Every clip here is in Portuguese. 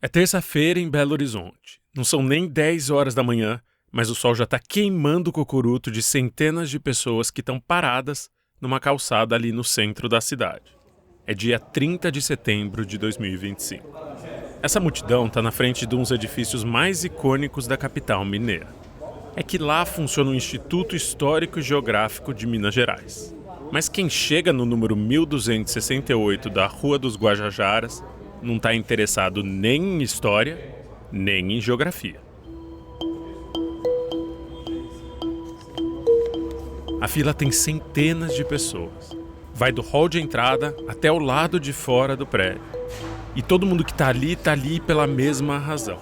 É terça-feira em Belo Horizonte. Não são nem 10 horas da manhã, mas o sol já está queimando o cocoruto de centenas de pessoas que estão paradas numa calçada ali no centro da cidade. É dia 30 de setembro de 2025. Essa multidão está na frente de um dos edifícios mais icônicos da capital mineira. É que lá funciona o Instituto Histórico e Geográfico de Minas Gerais. Mas quem chega no número 1268 da Rua dos Guajajaras não está interessado nem em história, nem em geografia. A fila tem centenas de pessoas. Vai do hall de entrada até o lado de fora do prédio. E todo mundo que está ali pela mesma razão.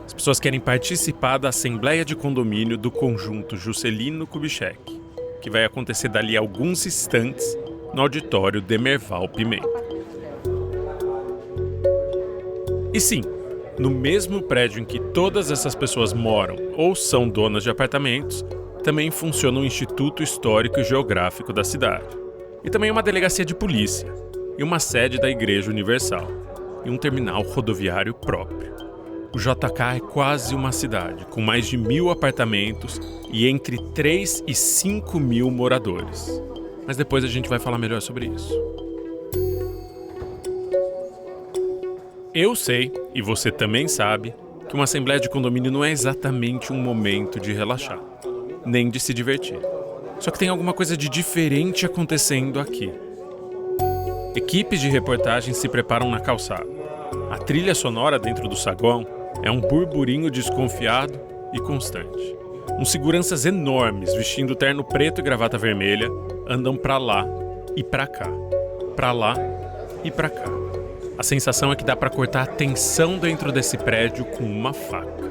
As pessoas querem participar da Assembleia de Condomínio do Conjunto Juscelino Kubitschek, que vai acontecer dali a alguns instantes no auditório Demerval Pimenta. E sim, no mesmo prédio em que todas essas pessoas moram ou são donas de apartamentos, também funciona o Instituto Histórico e Geográfico da cidade. E também uma delegacia de polícia, e uma sede da Igreja Universal, e um terminal rodoviário próprio. O JK é quase uma cidade, com mais de 1.000 apartamentos e entre 3 e 5 mil moradores. Mas depois a gente vai falar melhor sobre isso. Eu sei, e você também sabe, que uma assembleia de condomínio não é exatamente um momento de relaxar, nem de se divertir. Só que tem alguma coisa de diferente acontecendo aqui. Equipes de reportagem se preparam na calçada. A trilha sonora dentro do saguão é um burburinho desconfiado e constante. Uns seguranças enormes, vestindo terno preto e gravata vermelha, andam pra lá e pra cá. Pra lá e pra cá. A sensação é que dá pra cortar a tensão dentro desse prédio com uma faca.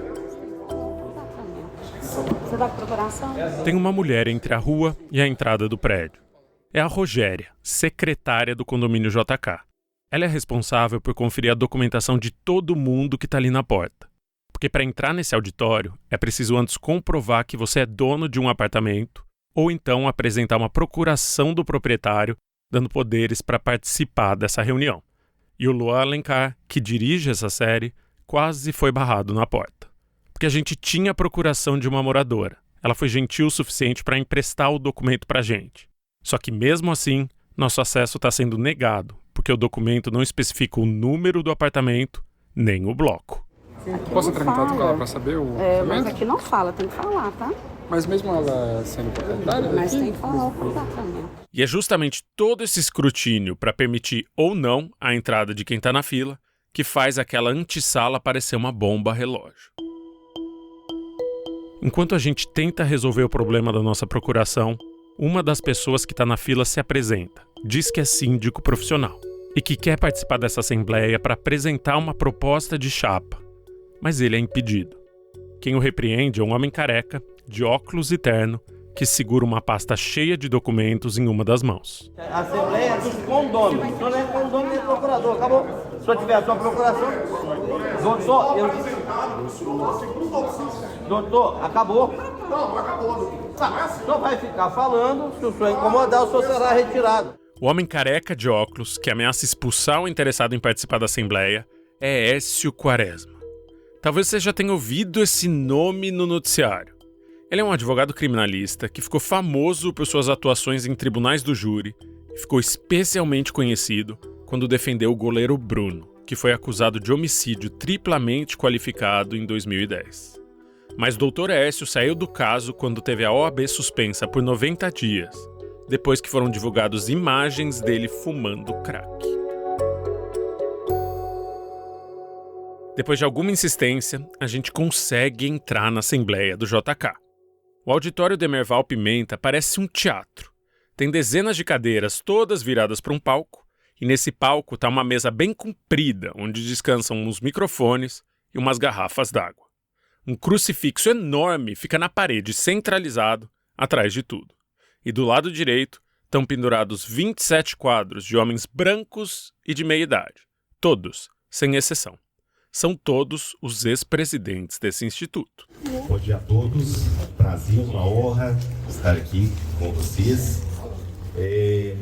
Você vai com procuração? Tem uma mulher entre a rua e a entrada do prédio. É a Rogéria, secretária do condomínio JK. Ela é responsável por conferir a documentação de todo mundo que está ali na porta. Porque para entrar nesse auditório, é preciso antes comprovar que você é dono de um apartamento ou então apresentar uma procuração do proprietário, dando poderes para participar dessa reunião. E o Luan Alencar, que dirige essa série, quase foi barrado na porta. Porque a gente tinha a procuração de uma moradora. Ela foi gentil o suficiente para emprestar o documento para a gente. Só que mesmo assim, nosso acesso está sendo negado, porque o documento não especifica o número do apartamento, nem o bloco. Posso entrar em contato com ela para saber o mas aqui não fala, tem que falar, tá? Mas mesmo ela sendo proprietária daqui? Mas tem que falar o apartamento. E é justamente todo esse escrutínio para permitir ou não a entrada de quem está na fila que faz aquela antessala parecer uma bomba relógio. Enquanto a gente tenta resolver o problema da nossa procuração, uma das pessoas que está na fila se apresenta, diz que é síndico profissional e que quer participar dessa assembleia para apresentar uma proposta de chapa, mas ele é impedido. Quem o repreende é um homem careca, de óculos e terno, que segura uma pasta cheia de documentos em uma das mãos. A assembleia é dos condôminos, não é condômino nem procurador, acabou. Se eu tiver a sua procuração, doutor, acabou. Não acabou. Só vai ficar falando, se o senhor incomodar, o senhor será retirado. O homem careca de óculos, que ameaça expulsar o interessado em participar da assembleia, é Écio Quaresma. Talvez você já tenha ouvido esse nome no noticiário. Ele é um advogado criminalista que ficou famoso por suas atuações em tribunais do júri e ficou especialmente conhecido quando defendeu o goleiro Bruno, que foi acusado de homicídio triplamente qualificado em 2010. Mas o Dr. Écio saiu do caso quando teve a OAB suspensa por 90 dias, depois que foram divulgadas imagens dele fumando crack. Depois de alguma insistência, a gente consegue entrar na Assembleia do JK. O auditório Demerval Pimenta parece um teatro. Tem dezenas de cadeiras, todas viradas para um palco, e nesse palco está uma mesa bem comprida, onde descansam uns microfones e umas garrafas d'água. Um crucifixo enorme fica na parede, centralizado, atrás de tudo. E do lado direito estão pendurados 27 quadros de homens brancos e de meia idade. Todos, sem exceção. São todos os ex-presidentes desse instituto. Bom dia a todos. Brasil, uma honra estar aqui com vocês.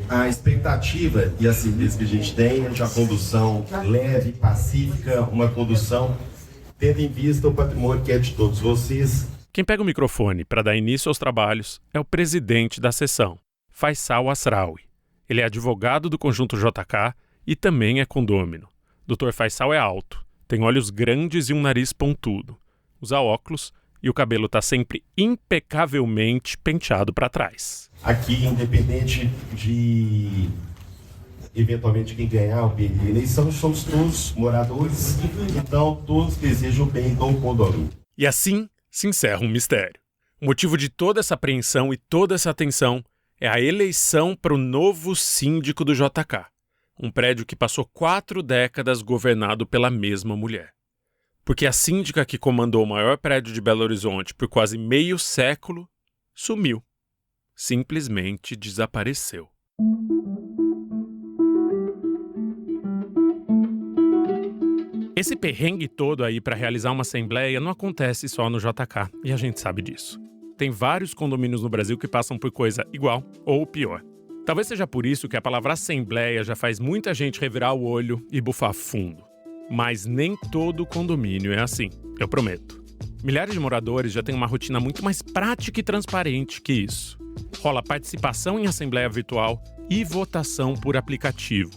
A expectativa e a certeza que a gente tem é de uma condução leve, pacífica, uma condução tendo em vista o patrimônio que é de todos vocês. Quem pega o microfone para dar início aos trabalhos é o presidente da sessão, Faisal Asraoui. Ele é advogado do Conjunto JK e também é condômino. Dr. Faisal é alto, tem olhos grandes e um nariz pontudo, usa óculos e o cabelo está sempre impecavelmente penteado para trás. Aqui, independente de eventualmente quem ganhar ou perder a eleição, somos todos moradores, então todos desejam o bem do condomínio. E assim se encerra um mistério. O motivo de toda essa apreensão e toda essa atenção é a eleição para o novo síndico do JK, um prédio que passou 4 décadas governado pela mesma mulher. Porque a síndica que comandou o maior prédio de Belo Horizonte por quase meio século sumiu. Simplesmente desapareceu. Esse perrengue todo aí para realizar uma assembleia não acontece só no JK, e a gente sabe disso. Tem vários condomínios no Brasil que passam por coisa igual ou pior. Talvez seja por isso que a palavra assembleia já faz muita gente revirar o olho e bufar fundo. Mas nem todo condomínio é assim, eu prometo. Milhares de moradores já têm uma rotina muito mais prática e transparente que isso. Rola participação em assembleia virtual e votação por aplicativo.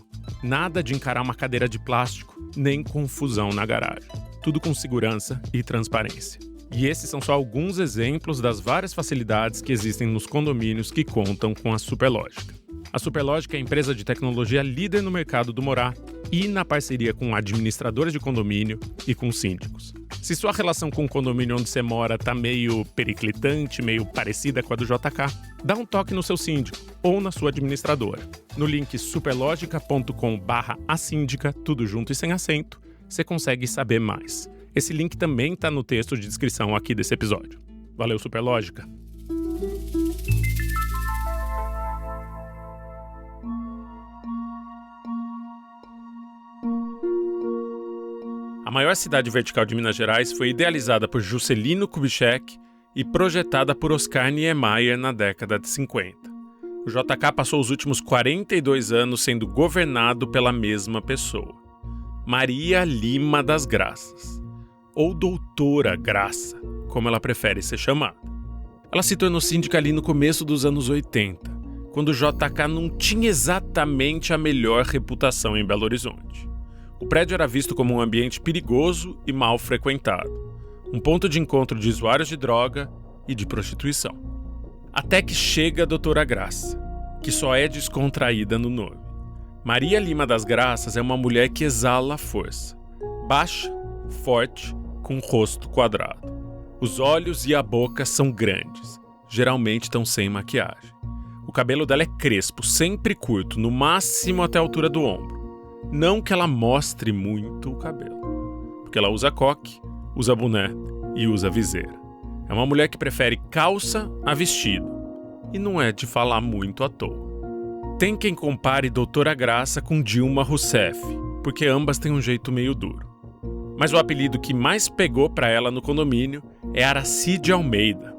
Nada de encarar uma cadeira de plástico, nem confusão na garagem. Tudo com segurança e transparência. E esses são só alguns exemplos das várias facilidades que existem nos condomínios que contam com a Superlógica. A Superlógica é a empresa de tecnologia líder no mercado do morar e na parceria com administradores de condomínio e com síndicos. Se sua relação com o condomínio onde você mora tá meio periclitante, meio parecida com a do JK, dá um toque no seu síndico ou na sua administradora. No link superlogica.com/assíndica, tudo junto e sem acento, você consegue saber mais. Esse link também tá no texto de descrição aqui desse episódio. Valeu, Superlógica! A maior cidade vertical de Minas Gerais foi idealizada por Juscelino Kubitschek e projetada por Oscar Niemeyer na década de 50. O JK passou os últimos 42 anos sendo governado pela mesma pessoa, Maria Lima das Graças, ou Doutora Graça, como ela prefere ser chamada. Ela se tornou síndica ali no começo dos anos 80, quando o JK não tinha exatamente a melhor reputação em Belo Horizonte. O prédio era visto como um ambiente perigoso e mal frequentado, um ponto de encontro de usuários de droga e de prostituição. Até que chega a Doutora Graça, que só é descontraída no nome. Maria Lima das Graças é uma mulher que exala força. Baixa, forte, com o rosto quadrado. Os olhos e a boca são grandes, geralmente estão sem maquiagem. O cabelo dela é crespo, sempre curto, no máximo até a altura do ombro. Não que ela mostre muito o cabelo, porque ela usa coque, usa boné e usa viseira. É uma mulher que prefere calça a vestido, e não é de falar muito à toa. Tem quem compare Doutora Graça com Dilma Rousseff, porque ambas têm um jeito meio duro. Mas o apelido que mais pegou para ela no condomínio é Aracide Almeida,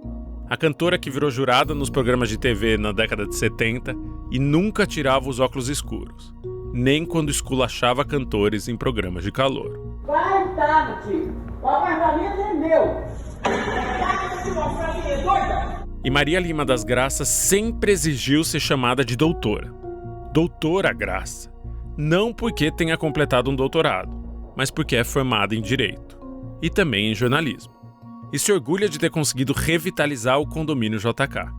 a cantora que virou jurada nos programas de TV na década de 70 e nunca tirava os óculos escuros, nem quando esculachava cantores em programas de calor. Vai entrar, tio. O apartamento é meu. E Maria Lima das Graças sempre exigiu ser chamada de doutora. Doutora Graça. Não porque tenha completado um doutorado, mas porque é formada em Direito. E também em jornalismo. E se orgulha de ter conseguido revitalizar o condomínio JK.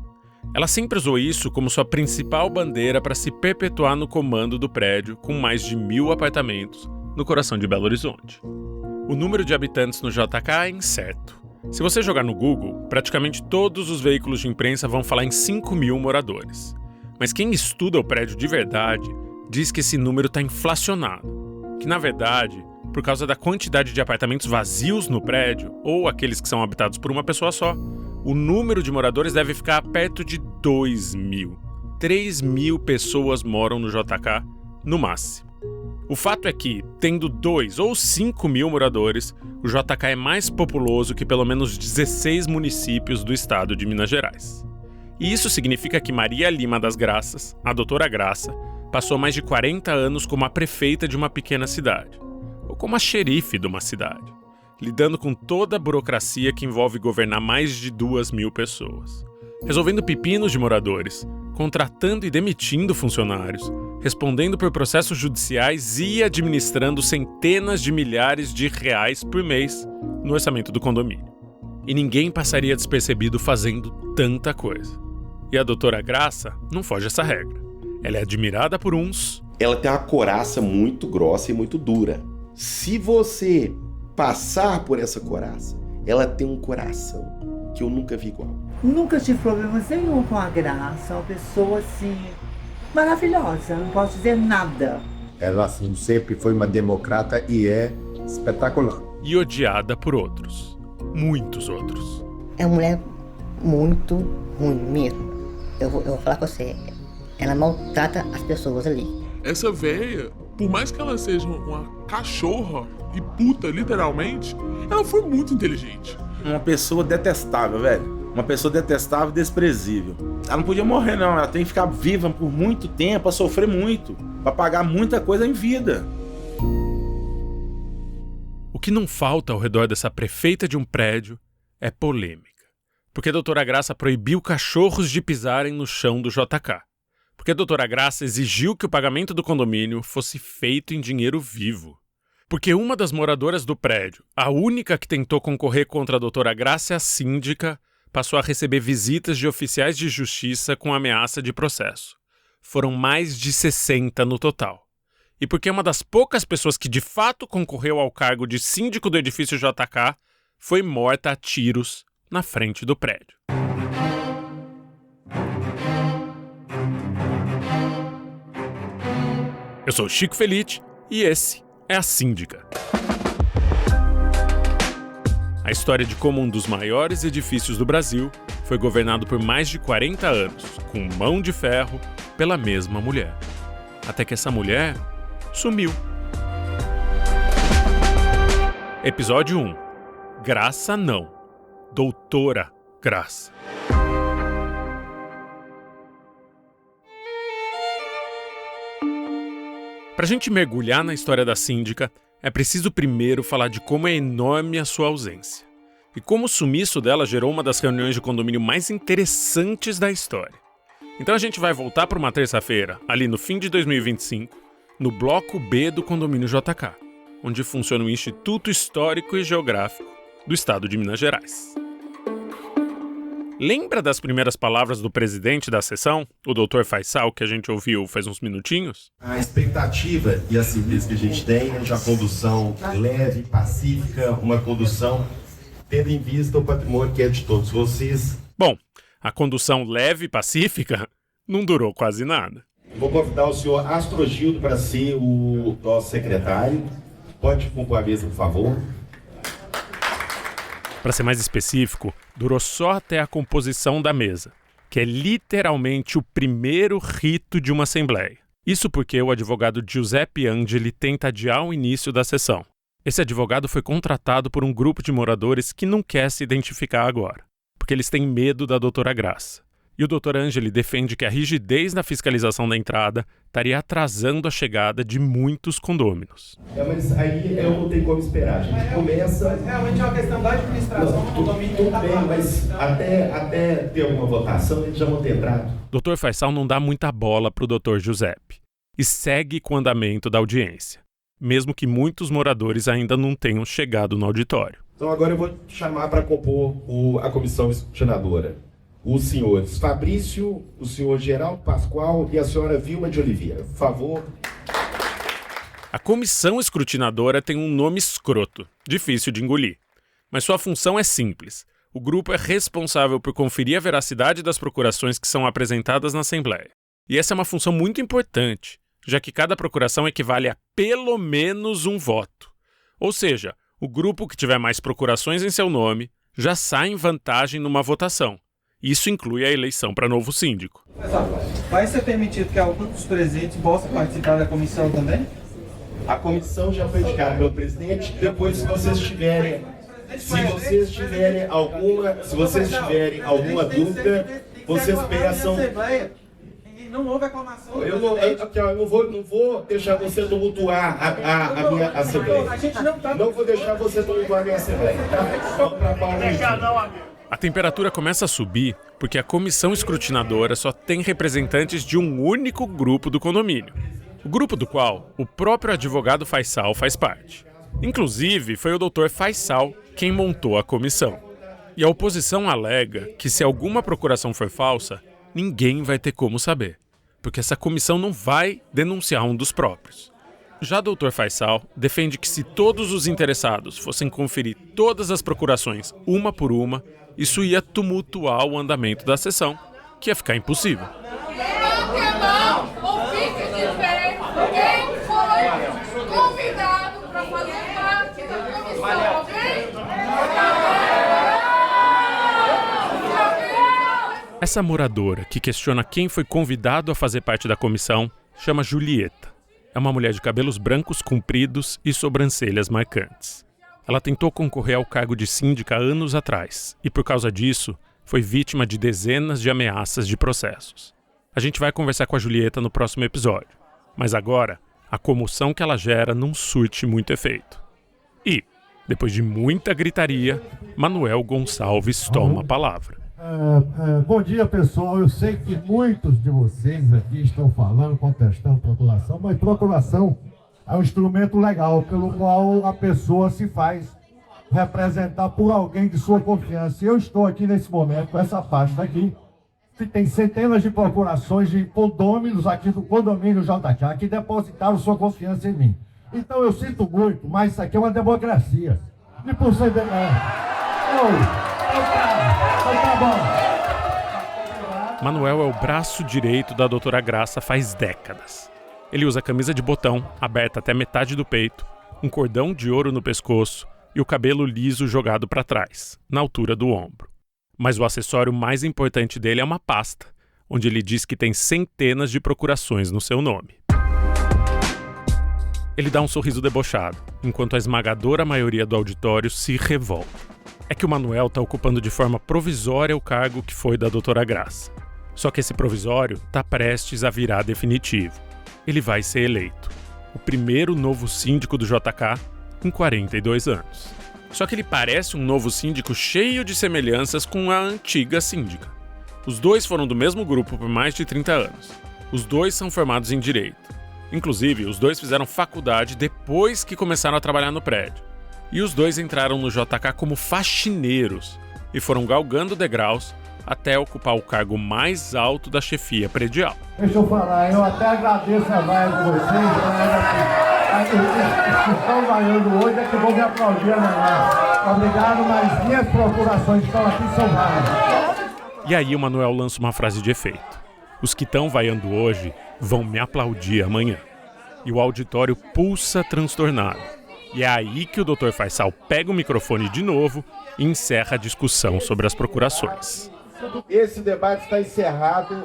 Ela sempre usou isso como sua principal bandeira para se perpetuar no comando do prédio com mais de 1.000 apartamentos no coração de Belo Horizonte. O número de habitantes no JK é incerto. Se você jogar no Google, praticamente todos os veículos de imprensa vão falar em 5.000 moradores. Mas quem estuda o prédio de verdade diz que esse número está inflacionado. Que, na verdade, por causa da quantidade de apartamentos vazios no prédio, ou aqueles que são habitados por uma pessoa só, o número de moradores deve ficar perto de 2.000. 3.000 pessoas moram no JK, no máximo. O fato é que, tendo 2 ou 5.000 moradores, o JK é mais populoso que pelo menos 16 municípios do estado de Minas Gerais. E isso significa que Maria Lima das Graças, a doutora Graça, passou mais de 40 anos como a prefeita de uma pequena cidade, ou como a xerife de uma cidade, lidando com toda a burocracia que envolve governar mais de 2.000 pessoas, resolvendo pepinos de moradores, contratando e demitindo funcionários, respondendo por processos judiciais e administrando centenas de milhares de reais por mês no orçamento do condomínio. E ninguém passaria despercebido fazendo tanta coisa. E a doutora Graça não foge essa regra. Ela é admirada por uns. Ela tem uma coraça muito grossa e muito dura. Se você passar por essa coraça, ela tem um coração que eu nunca vi igual. Nunca tive problemas nenhum com a Graça, uma pessoa assim, maravilhosa, não posso dizer nada. Ela assim, sempre foi uma democrata e é espetacular. E odiada por outros. Muitos outros. É uma mulher muito ruim mesmo. Eu vou falar com você, ela maltrata as pessoas ali. Essa véia, por mais que ela seja uma cachorra e puta, literalmente, ela foi muito inteligente. Uma pessoa detestável, velho. Uma pessoa detestável e desprezível. Ela não podia morrer, não. Ela tem que ficar viva por muito tempo, pra sofrer muito, pra pagar muita coisa em vida. O que não falta ao redor dessa prefeita de um prédio é polêmica. Porque a doutora Graça proibiu cachorros de pisarem no chão do JK. Porque a doutora Graça exigiu que o pagamento do condomínio fosse feito em dinheiro vivo. Porque uma das moradoras do prédio, a única que tentou concorrer contra a doutora Graça, a síndica, passou a receber visitas de oficiais de justiça com ameaça de processo. Foram mais de 60 no total. E porque uma das poucas pessoas que de fato concorreu ao cargo de síndico do edifício JK foi morta a tiros na frente do prédio. Eu sou o Chico Felitti e esse é a Síndica. A história de como um dos maiores edifícios do Brasil foi governado por mais de 40 anos, com mão de ferro, pela mesma mulher. Até que essa mulher sumiu. Episódio 1. Graça não. Doutora Graça. Pra gente mergulhar na história da síndica, é preciso primeiro falar de como é enorme a sua ausência. E como o sumiço dela gerou uma das reuniões de condomínio mais interessantes da história. Então a gente vai voltar para uma terça-feira, ali no fim de 2025, no bloco B do condomínio JK, onde funciona o Instituto Histórico e Geográfico do Estado de Minas Gerais. Lembra das primeiras palavras do presidente da sessão, o Dr. Faisal, que a gente ouviu faz uns minutinhos? A expectativa e a certeza que a gente tem é de uma condução leve, pacífica, uma condução tendo em vista o patrimônio que é de todos vocês. Bom, a condução leve e pacífica não durou quase nada. Vou convidar o senhor Astrogildo para ser o nosso secretário. Pode compor a mesa, por favor. Para ser mais específico, durou só até a composição da mesa, que é literalmente o primeiro rito de uma assembleia. Isso porque o advogado Giuseppe Angeli tenta adiar o início da sessão. Esse advogado foi contratado por um grupo de moradores que não quer se identificar agora, porque eles têm medo da doutora Graça. E o Dr. Angeli defende que a rigidez na fiscalização da entrada estaria atrasando a chegada de muitos condôminos. Mas aí eu não tenho como esperar. A gente começa... Mas realmente é uma questão da administração do condomínio. Tudo bem, mas até ter alguma votação, eles já vão ter entrado. Dr. Faisal não dá muita bola para o Dr. Giuseppe e segue com o andamento da audiência, mesmo que muitos moradores ainda não tenham chegado no auditório. Então agora eu vou chamar para compor a comissão escrutinadora. Os senhores Fabrício, o senhor Geraldo Pascoal e a senhora Vilma de Oliveira. Por favor. A comissão escrutinadora tem um nome escroto, difícil de engolir. Mas sua função é simples. O grupo é responsável por conferir a veracidade das procurações que são apresentadas na Assembleia. E essa é uma função muito importante, já que cada procuração equivale a pelo menos um voto. Ou seja, o grupo que tiver mais procurações em seu nome já sai em vantagem numa votação. Isso inclui a eleição para novo síndico. Vai ser permitido que algum dos presentes possa participar da comissão também? A comissão já foi indicada pelo presidente. Depois, se vocês tiverem alguma dúvida, vocês peçam... Não houve aclamação. Eu não vou deixar você tumultuar a minha assembleia. A gente não tá... Não vou deixar você tumultuar a minha assembleia. A temperatura começa a subir porque a comissão escrutinadora só tem representantes de um único grupo do condomínio. O grupo do qual o próprio advogado Faisal faz parte. Inclusive, foi o Dr. Faisal quem montou a comissão. E a oposição alega que se alguma procuração for falsa, ninguém vai ter como saber, porque essa comissão não vai denunciar um dos próprios. Já o Dr. Faisal defende que se todos os interessados fossem conferir todas as procurações uma por uma, isso ia tumultuar o andamento da sessão, que ia ficar impossível. Quem foi convidado para fazer parte da comissão? Alguém? Essa moradora que questiona quem foi convidado a fazer parte da comissão chama Julieta. É uma mulher de cabelos brancos compridos e sobrancelhas marcantes. Ela tentou concorrer ao cargo de síndica anos atrás e, por causa disso, foi vítima de dezenas de ameaças de processos. A gente vai conversar com a Julieta no próximo episódio. Mas agora, a comoção que ela gera não surte muito efeito. E, depois de muita gritaria, Manuel Gonçalves toma a palavra. Bom dia, pessoal. Eu sei que muitos de vocês aqui estão falando, contestando procuração, mas procuração é um instrumento legal pelo qual a pessoa se faz representar por alguém de sua confiança. Eu estou aqui nesse momento com essa pasta aqui, que tem centenas de procurações de condôminos aqui do condomínio JK que depositaram sua confiança em mim. Então eu sinto muito, mas isso aqui é uma democracia. E por ser Manuel é o braço direito da doutora Graça faz décadas. Ele usa camisa de botão, aberta até metade do peito, um cordão de ouro no pescoço e o cabelo liso jogado para trás, na altura do ombro. Mas o acessório mais importante dele é uma pasta, onde ele diz que tem centenas de procurações no seu nome. Ele dá um sorriso debochado, enquanto a esmagadora maioria do auditório se revolta. É que o Manuel está ocupando de forma provisória o cargo que foi da doutora Graça. Só que esse provisório está prestes a virar definitivo. Ele vai ser eleito. O primeiro novo síndico do JK em 42 anos. Só que ele parece um novo síndico cheio de semelhanças com a antiga síndica. Os dois foram do mesmo grupo por mais de 30 anos. Os dois são formados em Direito. Inclusive, os dois fizeram faculdade depois que começaram a trabalhar no prédio. E os dois entraram no JK como faxineiros e foram galgando degraus até ocupar o cargo mais alto da chefia predial. Deixa eu falar, eu até agradeço a vaia de vocês, que estão vaiando hoje é que vão me aplaudir amanhã. Obrigado, mas minhas procurações que estão aqui são várias. E aí o Manuel lança uma frase de efeito. Os que estão vaiando hoje vão me aplaudir amanhã. E o auditório pulsa transtornado. E é aí que o Dr. Faisal pega o microfone de novo e encerra a discussão sobre as procurações. Esse debate está encerrado.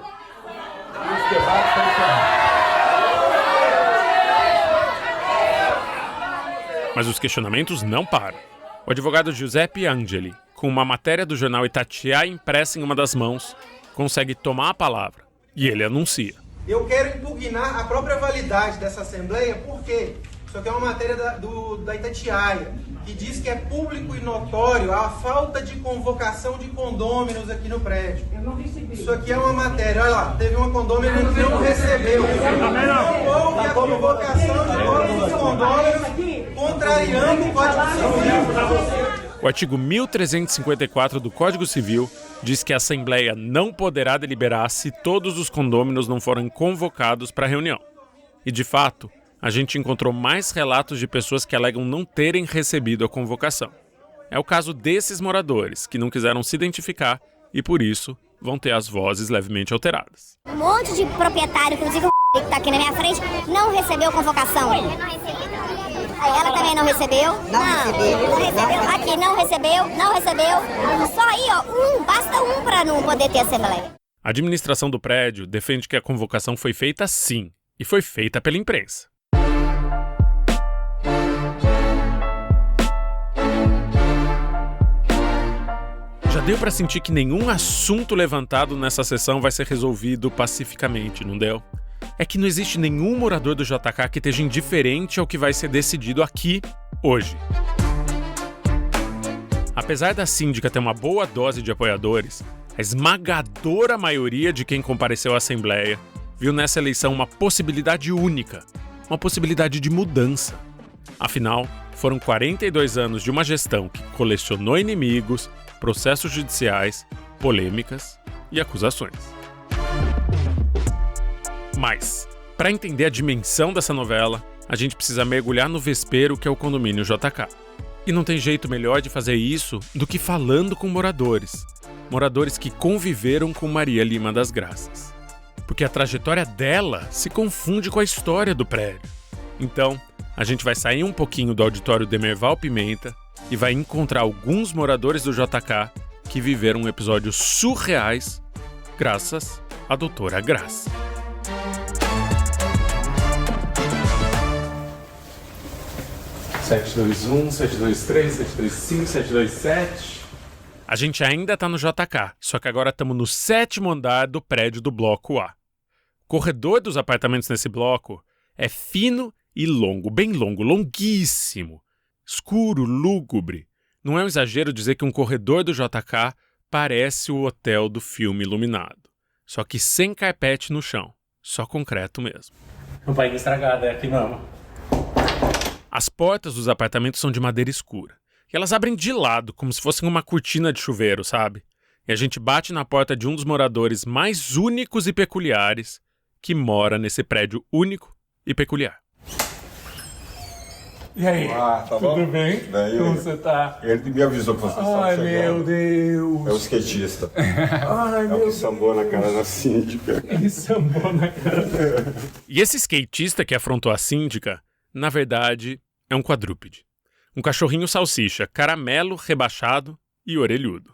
Mas os questionamentos não param. O advogado Giuseppe Angeli, com uma matéria do jornal Itatiaia impressa em uma das mãos, consegue tomar a palavra. E ele anuncia. Eu quero impugnar a própria validade dessa Assembleia, por quê? Isso aqui é uma matéria da Itatiaia, que diz que é público e notório a falta de convocação de condôminos aqui no prédio. Eu não recebi. Isso aqui é uma matéria, olha lá, teve uma condômina que não recebeu. Não houve a convocação de todos os condôminos, contrariando o Código Civil. O artigo 1354 do Código Civil diz que a Assembleia não poderá deliberar se todos os condôminos não forem convocados para a reunião. E, de fato, a gente encontrou mais relatos de pessoas que alegam não terem recebido a convocação. É o caso desses moradores, que não quiseram se identificar e, por isso, vão ter as vozes levemente alteradas. Um monte de proprietário, inclusive o que está aqui na minha frente, não recebeu convocação. Ela também não recebeu? Não recebeu. Aqui, não recebeu. Só aí, ó, basta um para não poder ter assembleia. A administração do prédio defende que a convocação foi feita sim, e foi feita pela imprensa. Já Deu pra sentir que nenhum assunto levantado nessa sessão vai ser resolvido pacificamente, não deu? É que não existe nenhum morador do JK que esteja indiferente ao que vai ser decidido aqui, hoje. Apesar da síndica ter uma boa dose de apoiadores, a esmagadora maioria de quem compareceu à Assembleia viu nessa eleição uma possibilidade única, uma possibilidade de mudança. Afinal, foram 42 anos de uma gestão que colecionou inimigos, processos judiciais, polêmicas e acusações. Mas, para entender a dimensão dessa novela, a gente precisa mergulhar no vespeiro que é o condomínio JK. E não tem jeito melhor de fazer isso do que falando com moradores. Moradores que conviveram com Maria Lima das Graças. Porque a trajetória dela se confunde com a história do prédio. Então, a gente vai sair um pouquinho do auditório Demerval Pimenta e vai encontrar alguns moradores do JK que viveram episódios surreais graças à doutora Graça. (721, 723, 725, 727). A gente ainda tá no JK, só que agora estamos no 7º andar do prédio do bloco A. O corredor dos apartamentos nesse bloco é fino e longo, bem longo, longuíssimo. Escuro, lúgubre. Não é um exagero dizer que um corredor do JK parece o hotel do filme Iluminado. Só que sem carpete no chão, só concreto mesmo. Não vai estragada, é aqui não. As portas dos apartamentos são de madeira escura. E elas abrem de lado, como se fossem uma cortina de chuveiro, sabe? E a gente bate na porta de um dos moradores mais únicos e peculiares que mora nesse prédio único e peculiar. E aí? Tá tudo bom? bem? Como você tá? Ele me avisou que você estava chegando. Ai, meu Deus. É o skatista. Ai, é o que sambou na cara da síndica. Ele sambou na cara dela. E esse skatista que afrontou a síndica, na verdade, é um quadrúpede. Um cachorrinho salsicha, caramelo, rebaixado e orelhudo.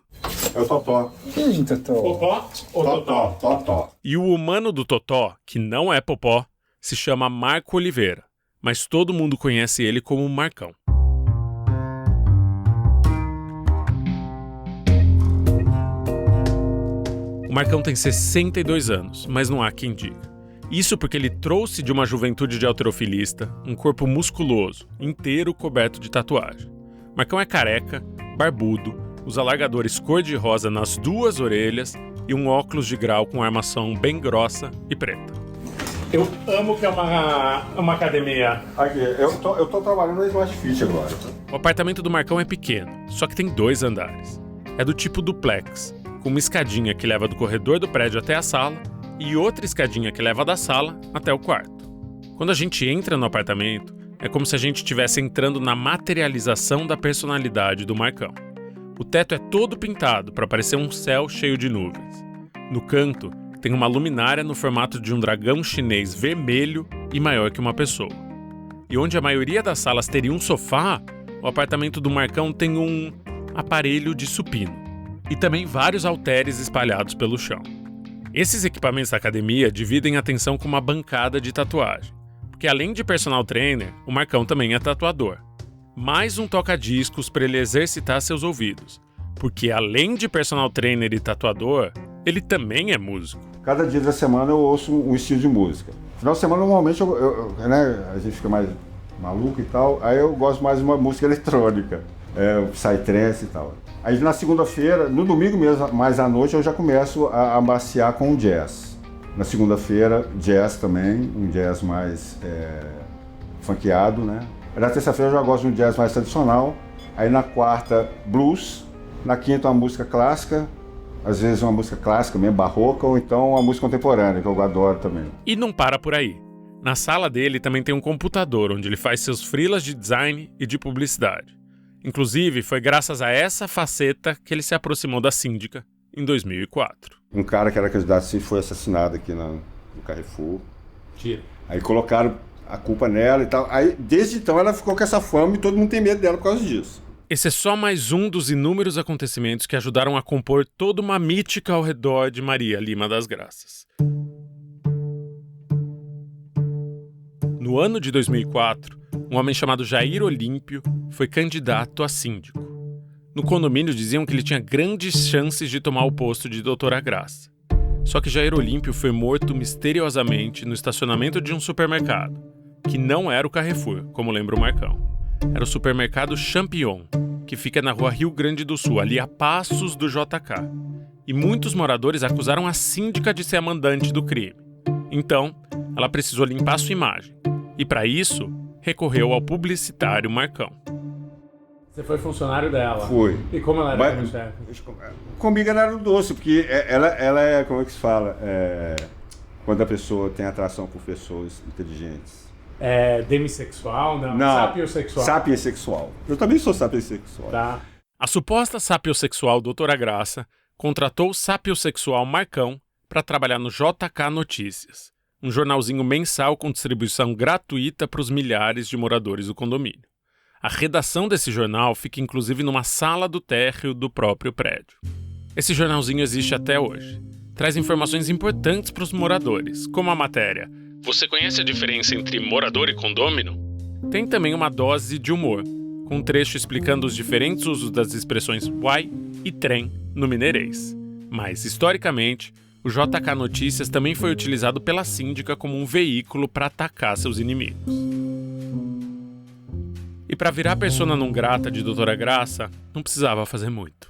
É o Totó. Quem é Totó? Popó ou Totó? Totó. E o humano do Totó, que não é Popó, se chama Marco Oliveira, mas todo mundo conhece ele como Marcão. O Marcão tem 62 anos, mas não há quem diga. Isso porque ele trouxe de uma juventude de halterofilista um corpo musculoso, inteiro coberto de tatuagem. Marcão é careca, barbudo, usa alargadores cor-de-rosa nas 2 orelhas e um óculos de grau com armação bem grossa e preta. Eu amo que é uma academia. Aqui, eu tô trabalhando na Smart Fit agora. O apartamento do Marcão é pequeno, só que tem 2 andares. É do tipo duplex, com uma escadinha que leva do corredor do prédio até a sala e outra escadinha que leva da sala até o quarto. Quando a gente entra no apartamento, é como se a gente estivesse entrando na materialização da personalidade do Marcão. O teto é todo pintado para parecer um céu cheio de nuvens. No canto, tem uma luminária no formato de um dragão chinês vermelho e maior que uma pessoa. E onde a maioria das salas teria um sofá, o apartamento do Marcão tem um aparelho de supino. E também vários halteres espalhados pelo chão. Esses equipamentos da academia dividem a atenção com uma bancada de tatuagem. Porque além de personal trainer, o Marcão também é tatuador. Mais um toca-discos para ele exercitar seus ouvidos. Porque além de personal trainer e tatuador, ele também é músico. Cada dia da semana eu ouço um estilo de música. No final de semana, normalmente, né, a gente fica mais maluco e tal, aí eu gosto mais de uma música eletrônica, o psytrance e tal. Aí na segunda-feira, no domingo mesmo, mais à noite, eu já começo a maciar com o jazz. Na segunda-feira, jazz também, um jazz mais funkeado, né? Na terça-feira eu já gosto de um jazz mais tradicional. Aí na quarta, blues. Na quinta, uma música clássica. Às vezes uma música clássica, mesmo barroca, ou então uma música contemporânea, que eu adoro também. E não para por aí. Na sala dele também tem um computador, onde ele faz seus freelas de design e de publicidade. Inclusive, foi graças a essa faceta que ele se aproximou da síndica em 2004. Um cara que era candidato sim foi assassinado aqui no Carrefour. Tira. Aí colocaram a culpa nela e tal. Aí, desde então, ela ficou com essa fama e todo mundo tem medo dela por causa disso. Esse é só mais um dos inúmeros acontecimentos que ajudaram a compor toda uma mítica ao redor de Maria Lima das Graças. No ano de 2004, um homem chamado Jair Olímpio foi candidato a síndico. No condomínio diziam que ele tinha grandes chances de tomar o posto de doutora Graça. Só que Jair Olímpio foi morto misteriosamente no estacionamento de um supermercado, que não era o Carrefour, como lembra o Marcão. Era o supermercado Champion, que fica na rua Rio Grande do Sul, ali a passos do JK. E muitos moradores acusaram a síndica de ser a mandante do crime. Então, ela precisou limpar sua imagem. E para isso, recorreu ao publicitário Marcão. Você foi funcionário dela? Fui. E como ela era como chefe? Comigo ela era doce, porque ela é, como é que se fala? Quando a pessoa tem atração por pessoas inteligentes. É demissexual? Não. Sapiosexual. Sapiosexual. Eu também sou sapiosexual. Tá. A suposta sapiosexual doutora Graça contratou o sapiosexual Marcão para trabalhar no JK Notícias, um jornalzinho mensal com distribuição gratuita para os milhares de moradores do condomínio. A redação desse jornal fica inclusive numa sala do térreo do próprio prédio. Esse jornalzinho existe até hoje. Traz informações importantes para os moradores, como a matéria "Você conhece a diferença entre morador e condômino?" Tem também uma dose de humor, com um trecho explicando os diferentes usos das expressões uai e trem no mineirês. Mas, historicamente, o JK Notícias também foi utilizado pela síndica como um veículo para atacar seus inimigos. E para virar persona não grata de doutora Graça, não precisava fazer muito.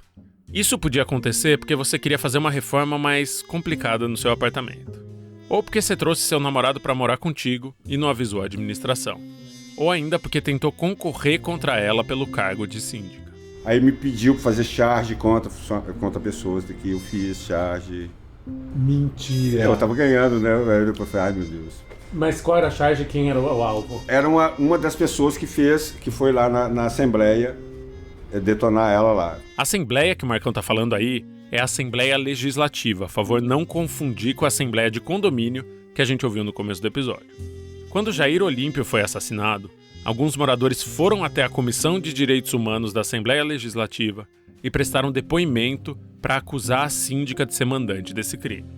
Isso podia acontecer porque você queria fazer uma reforma mais complicada no seu apartamento. Ou porque você trouxe seu namorado para morar contigo e não avisou a administração. Ou ainda porque tentou concorrer contra ela pelo cargo de síndica. Aí me pediu para fazer charge contra pessoas que eu fiz charge. Mentira. Eu tava ganhando, né? Eu falei, ai meu Deus. Mas qual era a charge e quem era o alvo? Era uma das pessoas que foi lá na Assembleia detonar ela lá. A Assembleia que o Marcão tá falando aí é a Assembleia Legislativa. A favor, não confundir com a Assembleia de Condomínio que a gente ouviu no começo do episódio. Quando Jair Olímpio foi assassinado, alguns moradores foram até a Comissão de Direitos Humanos da Assembleia Legislativa e prestaram depoimento para acusar a síndica de ser mandante desse crime.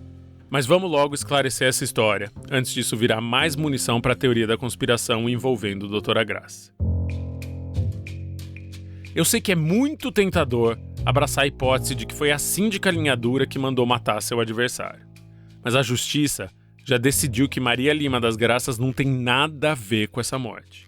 Mas vamos logo esclarecer essa história, antes disso virar mais munição para a teoria da conspiração envolvendo a doutora Graça. Eu sei que é muito tentador abraçar a hipótese de que foi a síndica linha dura que mandou matar seu adversário. Mas a justiça já decidiu que Maria Lima das Graças não tem nada a ver com essa morte.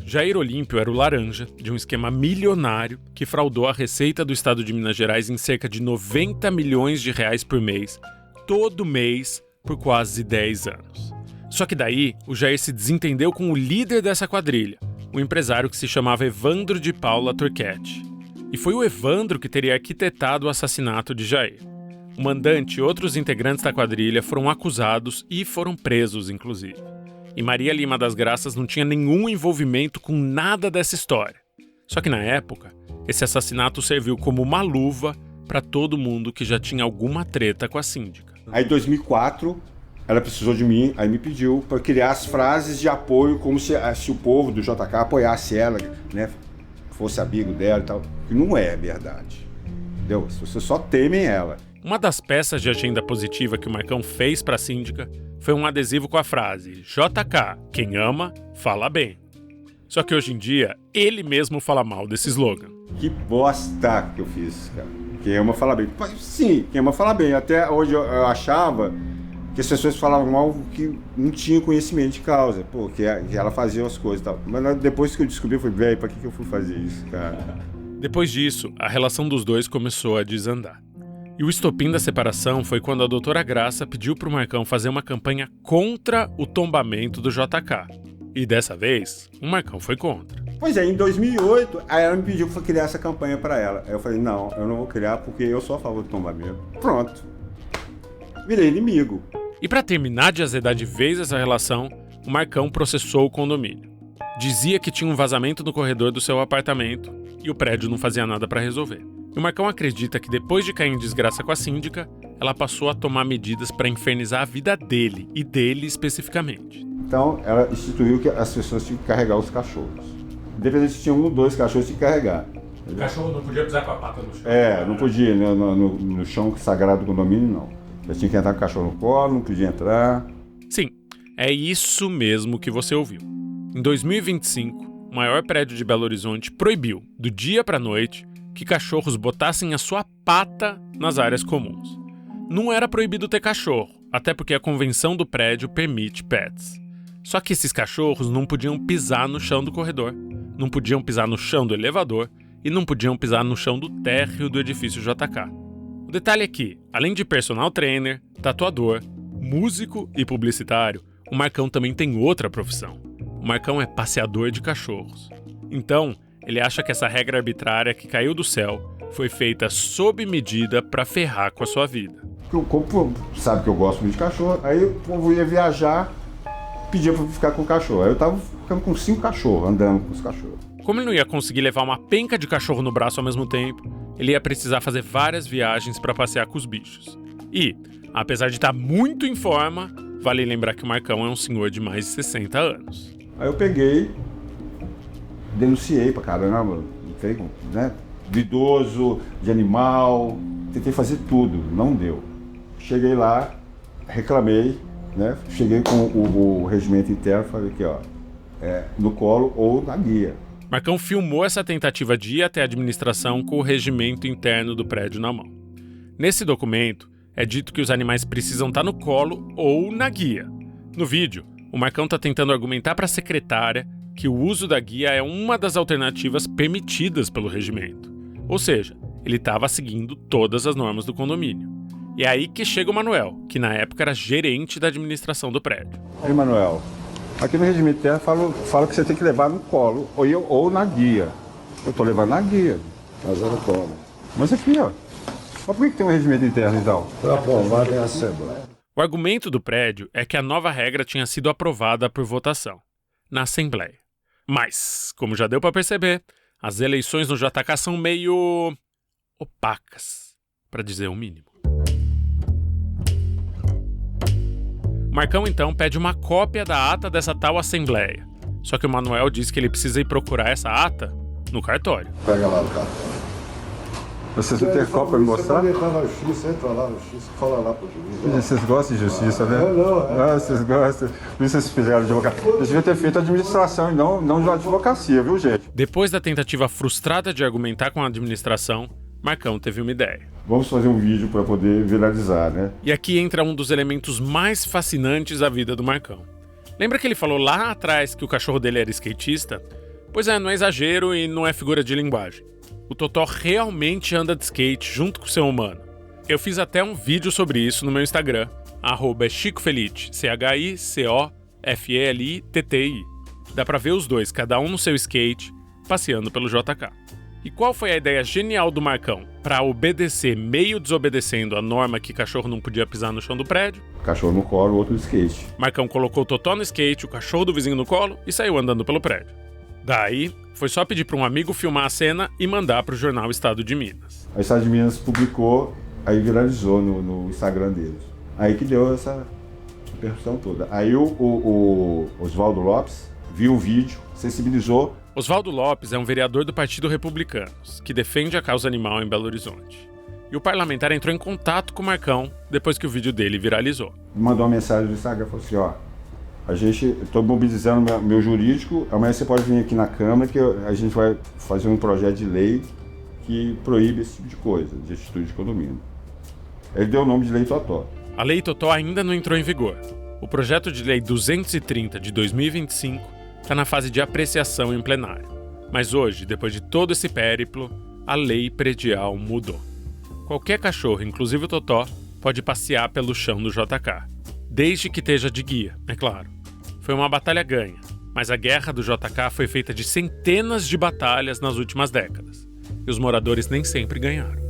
Jair Olímpio era o laranja de um esquema milionário que fraudou a receita do estado de Minas Gerais em cerca de 90 milhões de reais por mês, todo mês, por quase 10 anos. Só que daí, o Jair se desentendeu com o líder dessa quadrilha, o empresário que se chamava Evandro de Paula Turquete. E foi o Evandro que teria arquitetado o assassinato de Jair. O mandante e outros integrantes da quadrilha foram acusados e foram presos, inclusive. E Maria Lima das Graças não tinha nenhum envolvimento com nada dessa história. Só que na época, esse assassinato serviu como uma luva para todo mundo que já tinha alguma treta com a síndica. Aí em 2004, ela precisou de mim, aí me pediu para criar as frases de apoio, como se o povo do JK apoiasse ela, né? Fosse amigo dela e tal. Que não é verdade. Entendeu? Vocês só temem ela. Uma das peças de agenda positiva que o Marcão fez para a síndica foi um adesivo com a frase JK, quem ama, fala bem. Só que hoje em dia, ele mesmo fala mal desse slogan. Que bosta que eu fiz, cara. Quem ama fala bem. Sim, quem ama fala bem. Até hoje eu achava que as pessoas falavam mal que não tinham conhecimento de causa. Pô, que ela fazia as coisas e tal. Mas depois que eu descobri, eu falei, velho, pra que eu fui fazer isso, cara? Depois disso, a relação dos dois começou a desandar. E o estopim da separação foi quando a doutora Graça pediu pro Marcão fazer uma campanha contra o tombamento do JK. E dessa vez, o Marcão foi contra. Pois é, em 2008, aí ela me pediu para criar essa campanha para ela. Aí eu falei, não, eu não vou criar porque eu sou a favor do tombamento. Pronto. Virei inimigo. E para terminar de azedar de vez essa relação, o Marcão processou o condomínio. Dizia que tinha um vazamento no corredor do seu apartamento e o prédio não fazia nada para resolver. E o Marcão acredita que depois de cair em desgraça com a síndica, ela passou a tomar medidas para infernizar a vida dele, e dele especificamente. Então, ela instituiu que as pessoas tinham que carregar os cachorros. Independente se tinha 1 ou 2 cachorros, tinha que carregar. O cachorro não podia pisar com a pata no chão? Não podia, né? No chão sagrado do condomínio, não. Já tinha que entrar com o cachorro no colo, não podia entrar. Sim, é isso mesmo que você ouviu. Em 2025, o maior prédio de Belo Horizonte proibiu, do dia para a noite, que cachorros botassem a sua pata nas áreas comuns. Não era proibido ter cachorro, até porque a convenção do prédio permite pets. Só que esses cachorros não podiam pisar no chão do corredor, não podiam pisar no chão do elevador e não podiam pisar no chão do térreo do edifício JK. O detalhe é que, além de personal trainer, tatuador, músico e publicitário, o Marcão também tem outra profissão. O Marcão é passeador de cachorros. Então, ele acha que essa regra arbitrária que caiu do céu foi feita sob medida para ferrar com a sua vida. O povo sabe que eu gosto muito de cachorro, aí o povo ia viajar, pedia para ficar com o cachorro. Aí eu tava ficando com 5 cachorros, andando com os cachorros. Como ele não ia conseguir levar uma penca de cachorro no braço ao mesmo tempo, ele ia precisar fazer várias viagens para passear com os bichos. E, apesar de estar muito em forma, vale lembrar que o Marcão é um senhor de mais de 60 anos. Aí eu peguei, denunciei pra caramba, né? De idoso, de animal, tentei fazer tudo, não deu. Cheguei lá, reclamei, né? Cheguei com o regimento interno e falei aqui, ó, no colo ou na guia. Marcão filmou essa tentativa de ir até a administração com o regimento interno do prédio na mão. Nesse documento, é dito que os animais precisam estar no colo ou na guia. No vídeo, o Marcão está tentando argumentar para a secretária que o uso da guia é uma das alternativas permitidas pelo regimento. Ou seja, ele estava seguindo todas as normas do condomínio. E é aí que chega o Manuel, que na época era gerente da administração do prédio. Aí, Manuel, aqui no regimento interno fala que você tem que levar no colo ou na guia. Eu tô levando na guia, mas eu no colo. Mas aqui, ó. Mas por que tem um regimento interno então? Foi aprovado em Assembleia. O argumento do prédio é que a nova regra tinha sido aprovada por votação, na Assembleia. Mas, como já deu para perceber, as eleições no JK são meio opacas, para dizer o mínimo. Marcão, então, pede uma cópia da ata dessa tal Assembleia. Só que o Manuel diz que ele precisa ir procurar essa ata no cartório. Pega lá no cartório. Vocês não têm cópia para me mostrar? Você pode entrar na justiça, entra lá na justiça, fala lá pro juiz. Vocês gostam de justiça, né? Vocês gostam. Por isso vocês fizeram advocacia. Eles deviam ter feito administração e não de advocacia, viu, gente? Depois da tentativa frustrada de argumentar com a administração, Marcão teve uma ideia. Vamos fazer um vídeo para poder viralizar, né? E aqui entra um dos elementos mais fascinantes da vida do Marcão. Lembra que ele falou lá atrás que o cachorro dele era skatista? Pois é, não é exagero e não é figura de linguagem. O Totó realmente anda de skate junto com o seu humano. Eu fiz até um vídeo sobre isso no meu Instagram, @ChicoFeliti, ChicoFeliti. Dá pra ver os dois, cada um no seu skate, passeando pelo JK. E qual foi a ideia genial do Marcão para obedecer, meio desobedecendo a norma que cachorro não podia pisar no chão do prédio? Cachorro no colo, outro no skate. Marcão colocou o Totó no skate, o cachorro do vizinho no colo e saiu andando pelo prédio. Daí, foi só pedir para um amigo filmar a cena e mandar para o jornal Estado de Minas. O Estado de Minas publicou, aí viralizou no Instagram deles. Aí que deu essa repercussão toda. Aí o Oswaldo Lopes viu o vídeo, sensibilizou. Oswaldo Lopes é um vereador do Partido Republicanos, que defende a causa animal em Belo Horizonte. E o parlamentar entrou em contato com o Marcão depois que o vídeo dele viralizou. Mandou uma mensagem no Instagram, falou assim, ó, estou mobilizando meu jurídico, amanhã você pode vir aqui na Câmara que a gente vai fazer um projeto de lei que proíbe esse tipo de coisa, de atitude de condomínio. Ele deu o nome de Lei Totó. A Lei Totó ainda não entrou em vigor. O projeto de lei 230 de 2025 está na fase de apreciação em plenário. Mas hoje, depois de todo esse périplo, a lei predial mudou. Qualquer cachorro, inclusive o Totó, pode passear pelo chão do JK. Desde que esteja de guia, é claro. Foi uma batalha ganha, mas a guerra do JK foi feita de centenas de batalhas nas últimas décadas. E os moradores nem sempre ganharam.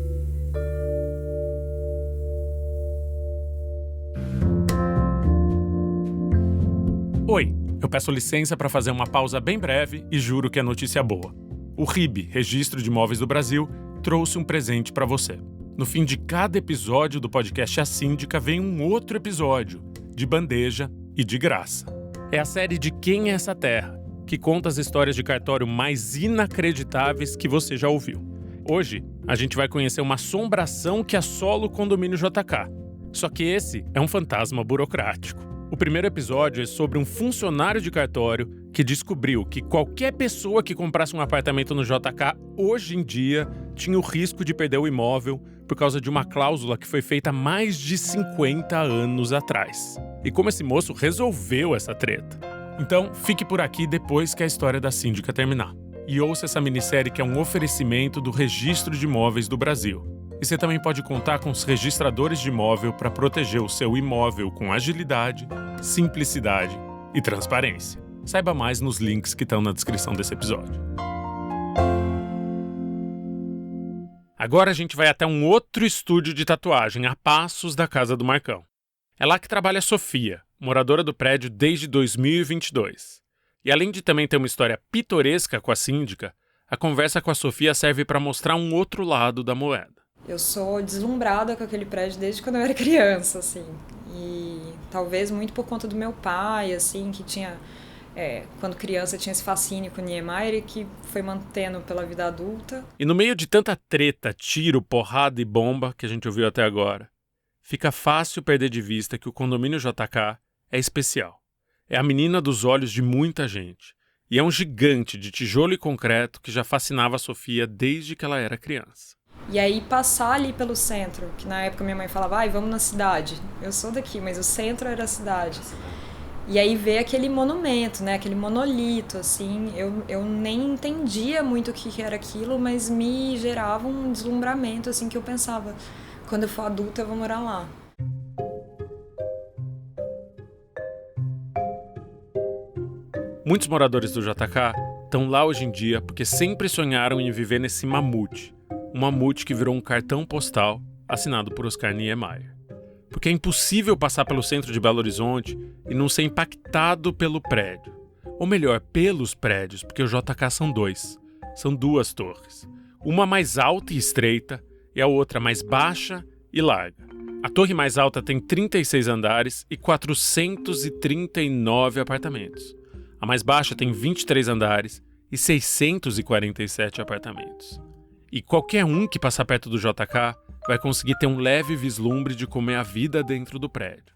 Oi, eu peço licença para fazer uma pausa bem breve e juro que é notícia boa. O RIB, Registro de Imóveis do Brasil, trouxe um presente para você. No fim de cada episódio do podcast A Síndica vem um outro episódio, de bandeja e de graça. É a série de Quem é essa Terra, que conta as histórias de cartório mais inacreditáveis que você já ouviu. Hoje, a gente vai conhecer uma assombração que assola o condomínio JK. Só que esse é um fantasma burocrático. O primeiro episódio é sobre um funcionário de cartório que descobriu que qualquer pessoa que comprasse um apartamento no JK hoje em dia tinha o risco de perder o imóvel por causa de uma cláusula que foi feita mais de 50 anos atrás. E como esse moço resolveu essa treta? Então, fique por aqui depois que a história da síndica terminar. E ouça essa minissérie que é um oferecimento do Registro de Imóveis do Brasil. E você também pode contar com os registradores de imóvel para proteger o seu imóvel com agilidade, simplicidade e transparência. Saiba mais nos links que estão na descrição desse episódio. Agora a gente vai até um outro estúdio de tatuagem, a passos da casa do Marcão. É lá que trabalha a Sofia, moradora do prédio desde 2022. E além de também ter uma história pitoresca com a síndica, a conversa com a Sofia serve para mostrar um outro lado da moeda. Eu sou deslumbrada com aquele prédio desde quando eu era criança, assim. E talvez muito por conta do meu pai, assim, que tinha... quando criança tinha esse fascínio com o Niemeyer, que foi mantendo pela vida adulta. E no meio de tanta treta, tiro, porrada e bomba que a gente ouviu até agora, fica fácil perder de vista que o condomínio JK é especial. É a menina dos olhos de muita gente. E é um gigante de tijolo e concreto que já fascinava a Sofia desde que ela era criança. E aí passar ali pelo centro, que na época minha mãe falava, vamos na cidade. Eu sou daqui, mas o centro era a cidade. E aí ver aquele monumento, né, aquele monolito, assim, eu nem entendia muito o que era aquilo, mas me gerava um deslumbramento, assim, que eu pensava, quando eu for adulta eu vou morar lá. Muitos moradores do JK estão lá hoje em dia porque sempre sonharam em viver nesse mamute. Um mamute que virou um cartão postal assinado por Oscar Niemeyer. Porque é impossível passar pelo centro de Belo Horizonte e não ser impactado pelo prédio. Ou melhor, pelos prédios, porque o JK são dois. São duas torres. Uma mais alta e estreita e a outra mais baixa e larga. A torre mais alta tem 36 andares e 439 apartamentos. A mais baixa tem 23 andares e 647 apartamentos. E qualquer um que passar perto do JK vai conseguir ter um leve vislumbre de como é a vida dentro do prédio.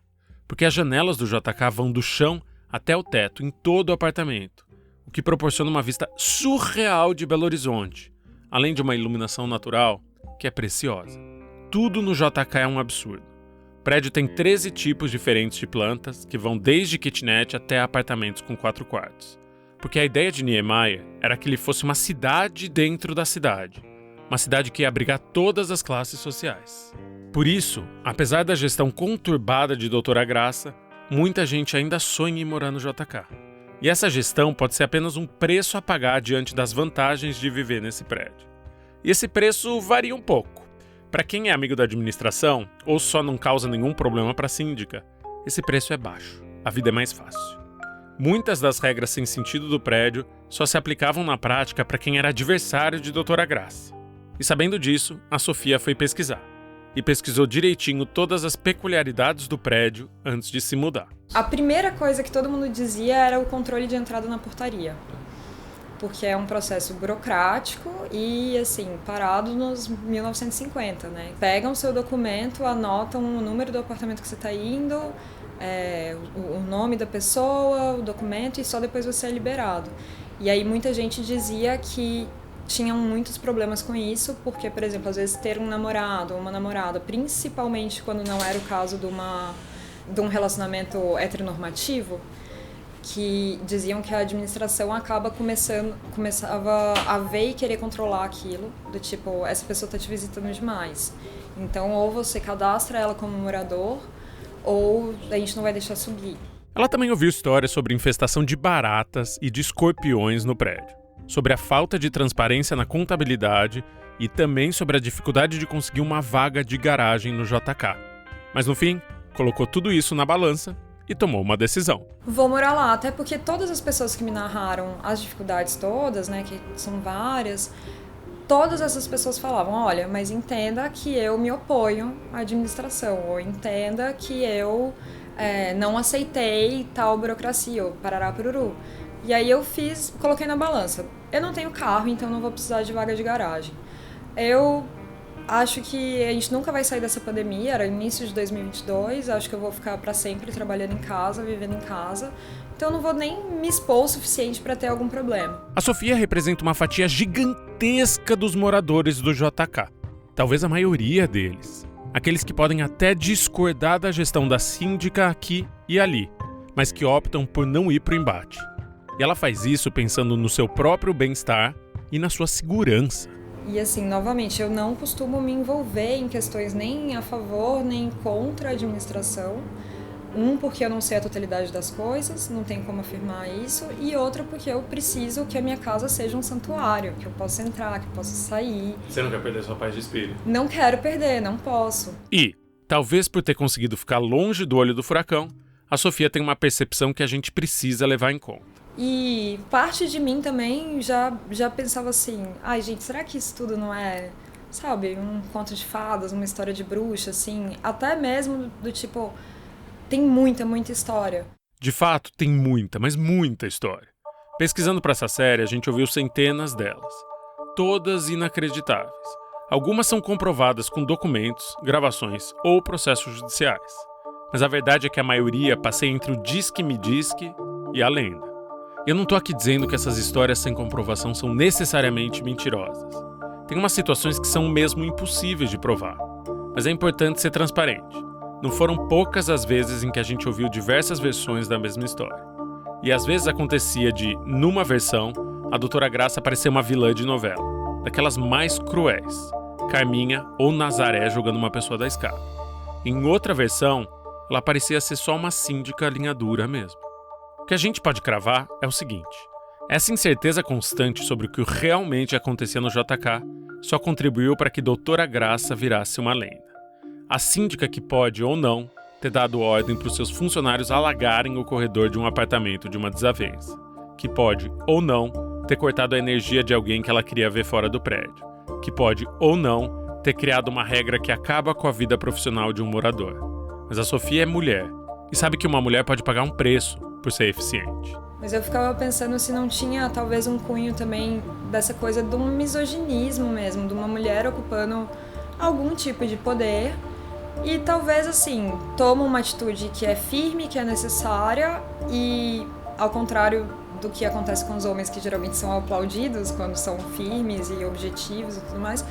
Porque as janelas do JK vão do chão até o teto, em todo o apartamento, o que proporciona uma vista surreal de Belo Horizonte, além de uma iluminação natural que é preciosa. Tudo no JK é um absurdo. O prédio tem 13 tipos diferentes de plantas, que vão desde kitnet até apartamentos com 4 quartos. Porque a ideia de Niemeyer era que ele fosse uma cidade dentro da cidade. Uma cidade que ia abrigar todas as classes sociais. Por isso, apesar da gestão conturbada de Doutora Graça, muita gente ainda sonha em morar no JK. E essa gestão pode ser apenas um preço a pagar diante das vantagens de viver nesse prédio. E esse preço varia um pouco. Para quem é amigo da administração, ou só não causa nenhum problema para a síndica, esse preço é baixo, a vida é mais fácil. Muitas das regras sem sentido do prédio só se aplicavam na prática para quem era adversário de Doutora Graça. E sabendo disso, a Sofia foi pesquisar. E pesquisou direitinho todas as peculiaridades do prédio antes de se mudar. A primeira coisa que todo mundo dizia era o controle de entrada na portaria. Porque é um processo burocrático e, assim, parado nos 1950, né? Pegam o seu documento, anotam o número do apartamento que você está indo, o nome da pessoa, o documento, e só depois você é liberado. E aí muita gente dizia que tinham muitos problemas com isso, porque, por exemplo, às vezes ter um namorado ou uma namorada, principalmente quando não era o caso de um relacionamento heteronormativo, que diziam que a administração começava a ver e querer controlar aquilo, do tipo, essa pessoa está te visitando demais. Então, ou você cadastra ela como morador, ou a gente não vai deixar subir. Ela também ouviu histórias sobre infestação de baratas e de escorpiões no prédio, sobre a falta de transparência na contabilidade e também sobre a dificuldade de conseguir uma vaga de garagem no JK. Mas no fim, colocou tudo isso na balança e tomou uma decisão. Vou morar lá, até porque todas as pessoas que me narraram as dificuldades todas, né, que são várias, todas essas pessoas falavam, olha, mas entenda que eu me oponho à administração, ou entenda que eu não aceitei tal burocracia, ou parará pururu. E aí eu coloquei na balança. Eu não tenho carro, então não vou precisar de vaga de garagem. Eu acho que a gente nunca vai sair dessa pandemia, era início de 2022, acho que eu vou ficar para sempre trabalhando em casa, vivendo em casa, então eu não vou nem me expor o suficiente para ter algum problema. A Sofia representa uma fatia gigantesca dos moradores do JK, talvez a maioria deles. Aqueles que podem até discordar da gestão da síndica aqui e ali, mas que optam por não ir pro embate. E ela faz isso pensando no seu próprio bem-estar e na sua segurança. E assim, novamente, eu não costumo me envolver em questões nem a favor nem contra a administração. Porque eu não sei a totalidade das coisas, não tenho como afirmar isso. E outra, porque eu preciso que a minha casa seja um santuário, que eu possa entrar, que eu possa sair. Você não quer perder sua paz de espírito? Não quero perder, não posso. E, talvez por ter conseguido ficar longe do olho do furacão, a Sofia tem uma percepção que a gente precisa levar em conta. E parte de mim também já pensava assim, ai gente, será que isso tudo não é, sabe, um conto de fadas, uma história de bruxa, assim, até mesmo do tipo... Tem muita história. De fato, tem muita, mas muita história. Pesquisando para essa série, a gente ouviu centenas delas. Todas inacreditáveis. Algumas são comprovadas com documentos, gravações ou processos judiciais. Mas a verdade é que a maioria passeia entre o diz-que-me-diz-que e a lenda. E eu não tô aqui dizendo que essas histórias sem comprovação são necessariamente mentirosas. Tem umas situações que são mesmo impossíveis de provar. Mas é importante ser transparente. Não foram poucas as vezes em que a gente ouviu diversas versões da mesma história. E às vezes acontecia de, numa versão, a doutora Graça parecer uma vilã de novela, daquelas mais cruéis, Carminha ou Nazaré jogando uma pessoa da escada. Em outra versão, ela parecia ser só uma síndica linha dura mesmo. O que a gente pode cravar é o seguinte: essa incerteza constante sobre o que realmente acontecia no JK só contribuiu para que doutora Graça virasse uma lenda. A síndica que pode ou não ter dado ordem para os seus funcionários alagarem o corredor de um apartamento de uma desavença. Que pode ou não ter cortado a energia de alguém que ela queria ver fora do prédio. Que pode ou não ter criado uma regra que acaba com a vida profissional de um morador. Mas a Sofia é mulher e sabe que uma mulher pode pagar um preço por ser eficiente. Mas eu ficava pensando se não tinha talvez um cunho também dessa coisa de um misoginismo mesmo, de uma mulher ocupando algum tipo de poder. E talvez, assim, toma uma atitude que é firme, que é necessária e, ao contrário do que acontece com os homens, que geralmente são aplaudidos quando são firmes e objetivos e tudo mais,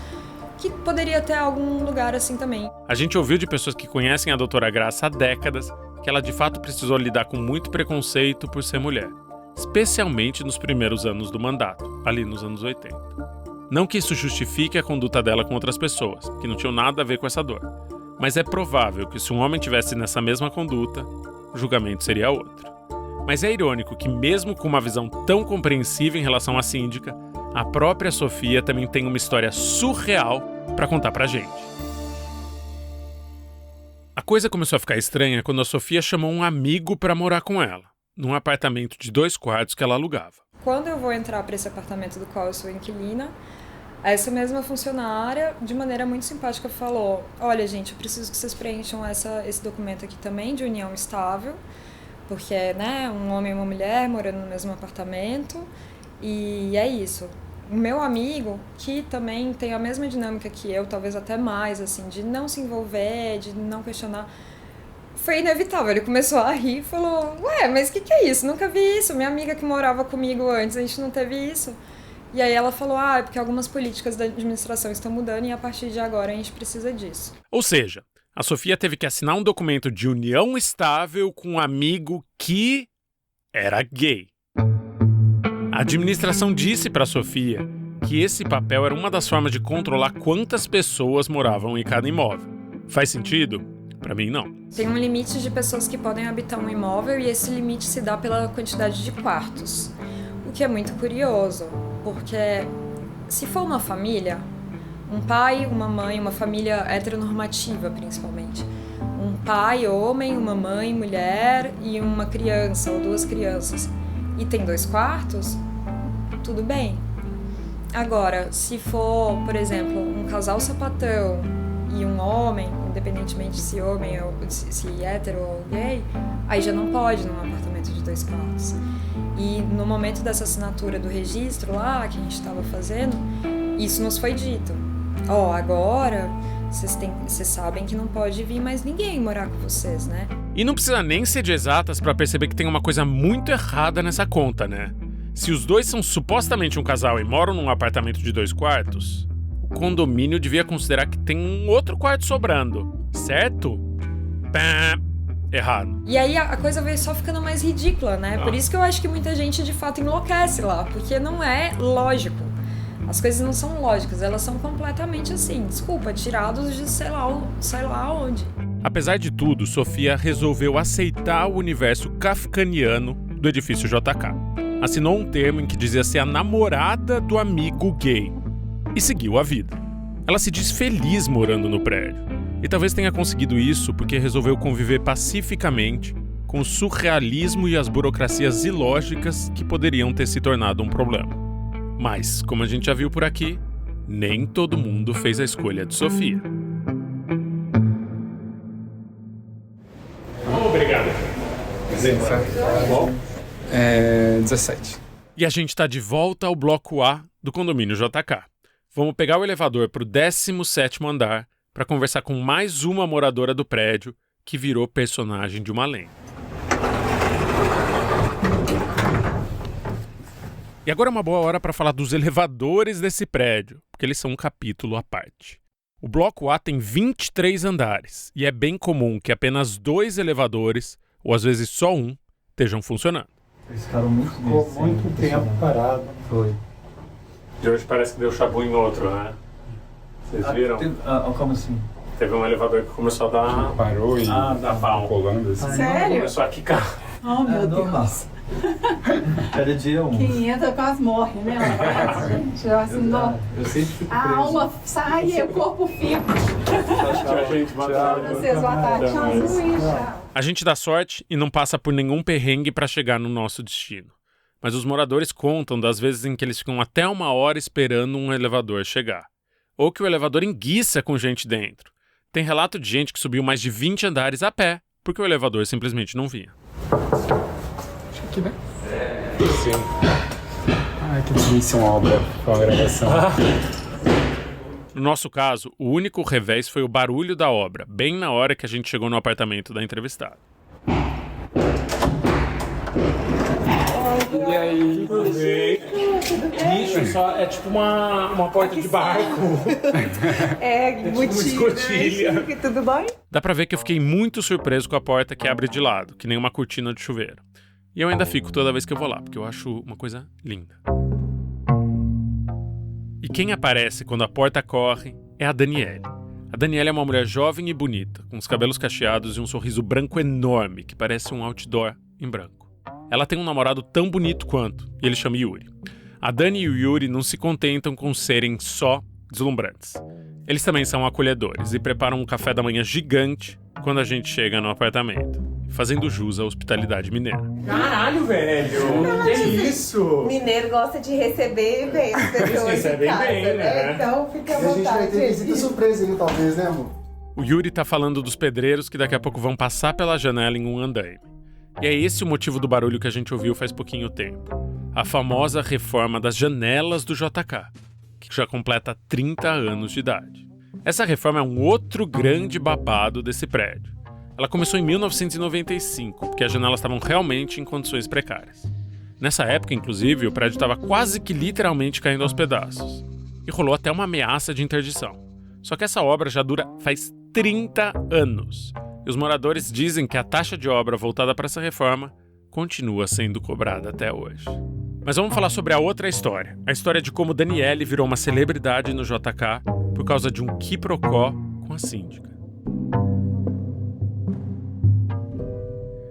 que poderia ter algum lugar assim também. A gente ouviu de pessoas que conhecem a doutora Graça há décadas que ela de fato precisou lidar com muito preconceito por ser mulher, especialmente nos primeiros anos do mandato, ali nos anos 80. Não que isso justifique a conduta dela com outras pessoas, que não tinham nada a ver com essa dor. Mas é provável que se um homem tivesse nessa mesma conduta, o julgamento seria outro. Mas é irônico que mesmo com uma visão tão compreensiva em relação à síndica, a própria Sofia também tem uma história surreal para contar pra gente. A coisa começou a ficar estranha quando a Sofia chamou um amigo para morar com ela, num apartamento de 2 quartos que ela alugava. Quando eu vou entrar para esse apartamento do qual eu sou inquilina, essa mesma funcionária, de maneira muito simpática, falou: olha, gente, eu preciso que vocês preencham esse documento aqui também de união estável, porque é, né, um homem e uma mulher morando no mesmo apartamento, e é isso. O meu amigo, que também tem a mesma dinâmica que eu, talvez até mais, assim, de não se envolver, de não questionar, foi inevitável. Ele começou a rir e falou: ué, mas o que é isso? Nunca vi isso. Minha amiga que morava comigo antes, a gente não teve isso. E aí ela falou: é porque algumas políticas da administração estão mudando e a partir de agora a gente precisa disso. Ou seja, a Sofia teve que assinar um documento de união estável com um amigo que era gay. A administração disse para a Sofia que esse papel era uma das formas de controlar quantas pessoas moravam em cada imóvel. Faz sentido? Para mim, não. Tem um limite de pessoas que podem habitar um imóvel e esse limite se dá pela quantidade de quartos. O que é muito curioso, porque se for uma família, um pai, uma mãe, uma família heteronormativa principalmente, um pai, homem, uma mãe, mulher e uma criança ou 2 crianças, e tem 2 quartos, tudo bem. Agora, se for, por exemplo, um casal sapatão e um homem, independentemente se homem ou se hétero ou gay, aí já não pode num apartamento de 2 quartos. E no momento dessa assinatura do registro lá, que a gente estava fazendo, isso nos foi dito. Agora vocês sabem que não pode vir mais ninguém morar com vocês, né? E não precisa nem ser de exatas pra perceber que tem uma coisa muito errada nessa conta, né? Se os dois são supostamente um casal e moram num apartamento de 2 quartos, o condomínio devia considerar que tem um outro quarto sobrando, certo? Pá, errado. E aí a coisa vai só ficando mais ridícula, né? Por isso que eu acho que muita gente de fato enlouquece lá, porque não é lógico. As coisas não são lógicas, elas são completamente assim, desculpa, tirados de sei lá onde. Apesar de tudo, Sofia resolveu aceitar o universo kafkaniano do edifício JK. Assinou um termo em que dizia ser a namorada do amigo gay e seguiu a vida. Ela se diz feliz morando no prédio e talvez tenha conseguido isso porque resolveu conviver pacificamente com o surrealismo e as burocracias ilógicas que poderiam ter se tornado um problema. Mas, como a gente já viu por aqui, nem todo mundo fez a escolha de Sofia. Obrigado. 17. E a gente tá de volta ao bloco A do condomínio JK. Vamos pegar o elevador pro 17º andar para conversar com mais uma moradora do prédio que virou personagem de uma lenda. E agora é uma boa hora para falar dos elevadores desse prédio, porque eles são um capítulo à parte. O bloco A tem 23 andares e é bem comum que apenas 2 elevadores, ou às vezes só um, estejam funcionando. Eles ficaram muito tempo parado. Foi. De hoje parece que deu chabu em outro, né? Vocês viram? Como assim? Teve um elevador que começou a dar... Parou e dar pau. Colando assim. Sério? Começou a quicar. Oh, meu Deus. Era dia 1. Quem entra quase morre, né? Gente, assim, eu sempre fico a alma sai e o corpo fica. Tchau, gente. Boa tarde. Vocês, boa tarde. Tchau. A gente dá sorte e não passa por nenhum perrengue para chegar no nosso destino. Mas os moradores contam das vezes em que eles ficam até 1 hora esperando um elevador chegar. Ou que o elevador enguiça com gente dentro. Tem relato de gente que subiu mais de 20 andares a pé, porque o elevador simplesmente não vinha. Acho que aqui, né? Sim. Que delícia uma obra com a gravação. No nosso caso, o único revés foi o barulho da obra, bem na hora que a gente chegou no apartamento da entrevistada. E aí? Tudo bem? Bicho, só é tipo uma porta de barco. Escotilha. Tudo bem? Dá pra ver que eu fiquei muito surpreso com a porta que abre de lado, que nem uma cortina de chuveiro. E eu ainda fico toda vez que eu vou lá, porque eu acho uma coisa linda. E quem aparece quando a porta corre é a Daniele. A Daniele é uma mulher jovem e bonita, com os cabelos cacheados e um sorriso branco enorme, que parece um outdoor em branco. Ela tem um namorado tão bonito quanto, e ele chama Yuri. A Dani e o Yuri não se contentam com serem só deslumbrantes. Eles também são acolhedores e preparam um café da manhã gigante quando a gente chega no apartamento, fazendo jus à hospitalidade mineira. Caralho, velho! Que isso? Mineiro gosta de receber bem as pessoas em casa, bem, né? Então fica à A gente vai vontade. ter visita surpresa aí, talvez, né, amor? O Yuri tá falando dos pedreiros que daqui a pouco vão passar pela janela em um andaime. E é esse o motivo do barulho que a gente ouviu faz pouquinho tempo. A famosa reforma das janelas do JK, que já completa 30 anos de idade. Essa reforma é um outro grande babado desse prédio. Ela começou em 1995, porque as janelas estavam realmente em condições precárias. Nessa época, inclusive, o prédio estava quase que literalmente caindo aos pedaços. E rolou até uma ameaça de interdição. Só que essa obra já dura faz 30 anos. E os moradores dizem que a taxa de obra voltada para essa reforma continua sendo cobrada até hoje. Mas vamos falar sobre a outra história. A história de como Daniele virou uma celebridade no JK por causa de um quiprocó com a síndica.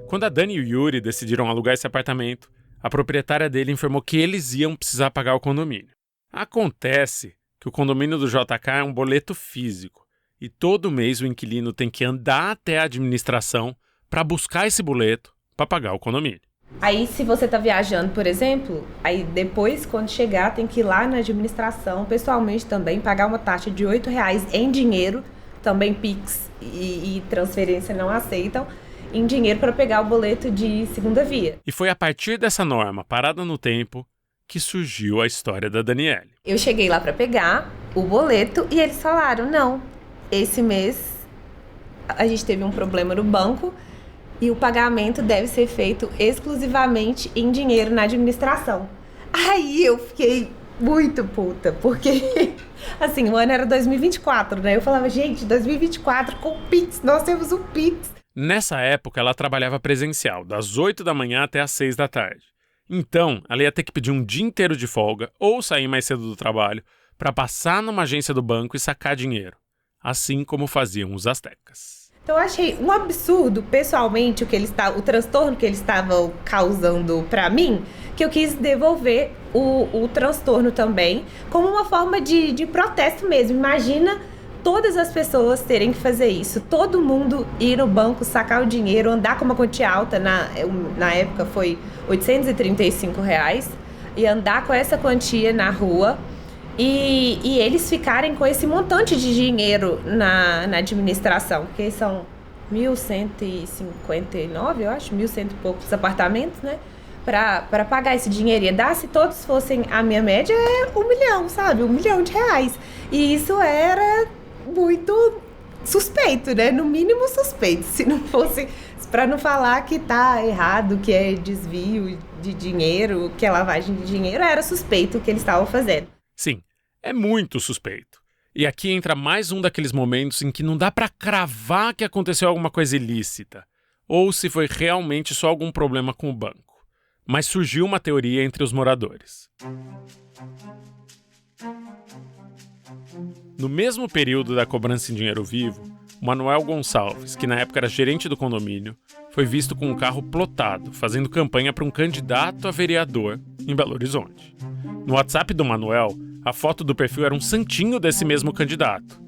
Quando a Dani e o Yuri decidiram alugar esse apartamento, a proprietária dele informou que eles iam precisar pagar o condomínio. Acontece que o condomínio do JK é um boleto físico e todo mês o inquilino tem que andar até a administração para buscar esse boleto para pagar o condomínio. Aí, se você tá viajando, por exemplo, aí depois, quando chegar, tem que ir lá na administração, pessoalmente também, pagar uma taxa de R$8 em dinheiro, também Pix e transferência não aceitam, em dinheiro para pegar o boleto de segunda via. E foi a partir dessa norma, parada no tempo, que surgiu a história da Daniele. Eu cheguei lá para pegar, o boleto e eles falaram, não, esse mês a gente teve um problema no banco e o pagamento deve ser feito exclusivamente em dinheiro na administração. Aí eu fiquei muito puta, porque, assim, o ano era 2024, né? Eu falava, gente, 2024 com o Pix, nós temos o Pix. Nessa época, ela trabalhava presencial, das 8 da manhã até as 6 da tarde. Então, ela ia ter que pedir um dia inteiro de folga ou sair mais cedo do trabalho para passar numa agência do banco e sacar dinheiro, assim como faziam os astecas. Então eu achei um absurdo, pessoalmente, o transtorno que eles estavam causando pra mim, que eu quis devolver o transtorno também, como uma forma de protesto mesmo. Imagina todas as pessoas terem que fazer isso, todo mundo ir no banco, sacar o dinheiro, andar com uma quantia alta, na época foi R$835, e andar com essa quantia na rua, e eles ficarem com esse montante de dinheiro na administração, porque são 1.159, eu acho, 1.100 e poucos apartamentos, né? Para pagar esse dinheiro. E dar, se todos fossem, a minha média é R$1 milhão, sabe? R$1 milhão. E isso era muito suspeito, né? No mínimo suspeito. Se não fosse, para não falar que tá errado, que é desvio de dinheiro, que é lavagem de dinheiro, era suspeito o que eles estavam fazendo. Sim, é muito suspeito. E aqui entra mais um daqueles momentos em que não dá para cravar que aconteceu alguma coisa ilícita, ou se foi realmente só algum problema com o banco. Mas surgiu uma teoria entre os moradores. No mesmo período da cobrança em dinheiro vivo, o Manuel Gonçalves, que na época era gerente do condomínio, foi visto com um carro plotado, fazendo campanha para um candidato a vereador em Belo Horizonte. No WhatsApp do Manuel, a foto do perfil era um santinho desse mesmo candidato.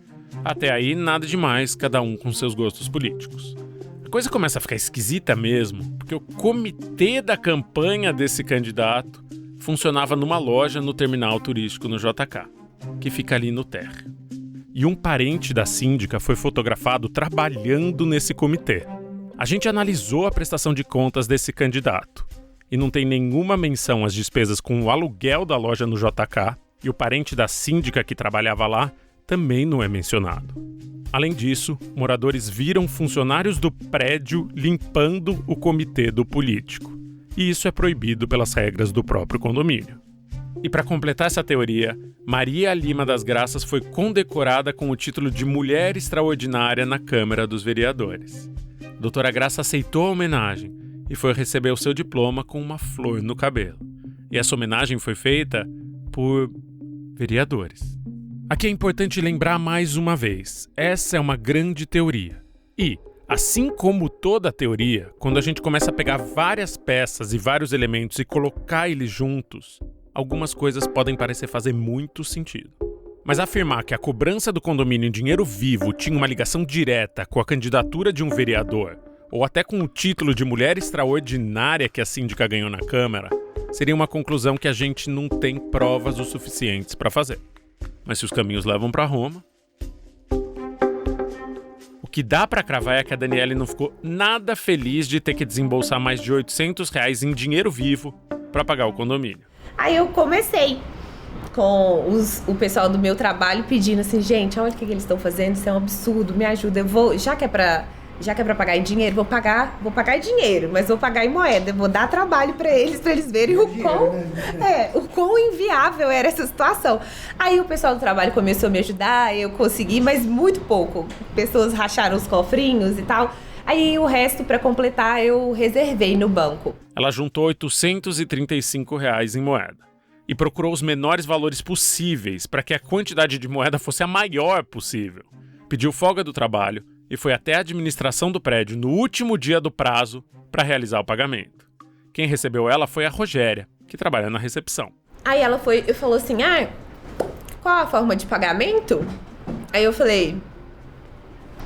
Até aí, nada demais, cada um com seus gostos políticos. A coisa começa a ficar esquisita mesmo, porque o comitê da campanha desse candidato funcionava numa loja no terminal turístico no JK, que fica ali no térreo. E um parente da síndica foi fotografado trabalhando nesse comitê. A gente analisou a prestação de contas desse candidato, e não tem nenhuma menção às despesas com o aluguel da loja no JK, e o parente da síndica que trabalhava lá também não é mencionado. Além disso, moradores viram funcionários do prédio limpando o comitê do político. E isso é proibido pelas regras do próprio condomínio. E para completar essa teoria, Maria Lima das Graças foi condecorada com o título de Mulher Extraordinária na Câmara dos Vereadores. A doutora Graça aceitou a homenagem e foi receber o seu diploma com uma flor no cabelo. E essa homenagem foi feita por vereadores. Aqui é importante lembrar mais uma vez, essa é uma grande teoria. E, assim como toda teoria, quando a gente começa a pegar várias peças e vários elementos e colocar eles juntos, algumas coisas podem parecer fazer muito sentido. Mas afirmar que a cobrança do condomínio em dinheiro vivo tinha uma ligação direta com a candidatura de um vereador, ou até com o título de mulher extraordinária que a síndica ganhou na Câmara, seria uma conclusão que a gente não tem provas o suficientes para fazer. Mas se os caminhos levam para Roma... O que dá para cravar é que a Daniele não ficou nada feliz de ter que desembolsar mais de R$800 em dinheiro vivo para pagar o condomínio. Aí eu comecei com o pessoal do meu trabalho pedindo assim, gente, olha o que eles estão fazendo, isso é um absurdo, me ajuda, eu vou, já que é pra pagar em dinheiro, vou pagar em dinheiro, mas vou pagar em moeda, vou dar trabalho pra eles verem o quão inviável era essa situação. Aí o pessoal do trabalho começou a me ajudar, eu consegui, mas muito pouco. Pessoas racharam os cofrinhos e tal. Aí o resto, pra completar, eu reservei no banco. Ela juntou R$835 em moeda e procurou os menores valores possíveis para que a quantidade de moeda fosse a maior possível. Pediu folga do trabalho e foi até a administração do prédio no último dia do prazo para realizar o pagamento. Quem recebeu ela foi a Rogéria, que trabalha na recepção. Aí ela falou assim, qual a forma de pagamento? Aí eu falei,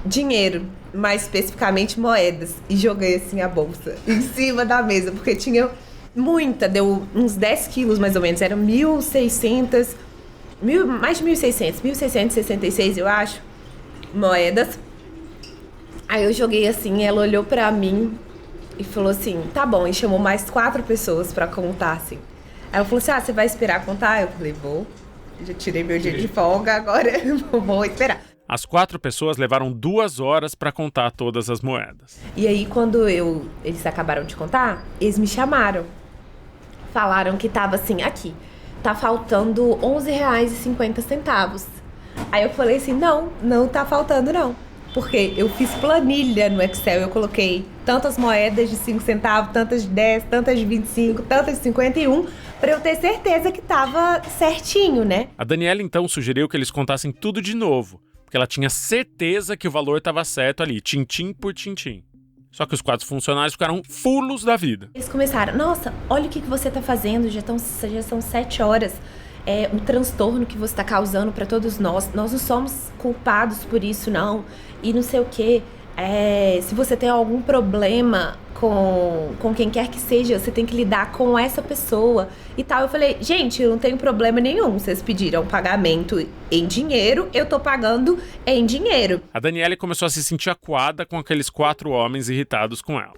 dinheiro, mais especificamente moedas. E joguei assim a bolsa em cima da mesa, porque tinha muita, deu uns 10 quilos mais ou menos, eram 1.600, mais de 1.600, 1.666 eu acho, moedas. Aí eu joguei assim, ela olhou pra mim e falou assim, tá bom, e chamou mais 4 pessoas pra contar, assim. Ela falou assim, você vai esperar contar? Eu falei, vou. Já tirei meu dia de folga, agora vou esperar. As 4 pessoas levaram 2 horas para contar todas as moedas. E aí, quando eles acabaram de contar, eles me chamaram. Falaram que tava assim, aqui, tá faltando R$11,50. Aí eu falei assim, não tá faltando não. Porque eu fiz planilha no Excel, eu coloquei tantas moedas de 5 centavos, tantas de 10, tantas de 25, tantas de 51, pra eu ter certeza que tava certinho, né? A Daniela então sugeriu que eles contassem tudo de novo, porque ela tinha certeza que o valor estava certo ali, tintim por tintim. Só que os 4 funcionários ficaram fulos da vida. Eles começaram, nossa, olha o que você tá fazendo, já são 7 horas. O transtorno que você está causando para todos nós não somos culpados por isso, não. E não sei o quê. Se você tem algum problema com quem quer que seja, você tem que lidar com essa pessoa e tal. Eu falei, gente, eu não tenho problema nenhum. Vocês pediram pagamento em dinheiro, eu tô pagando em dinheiro. A Daniela começou a se sentir acuada com aqueles 4 homens irritados com ela.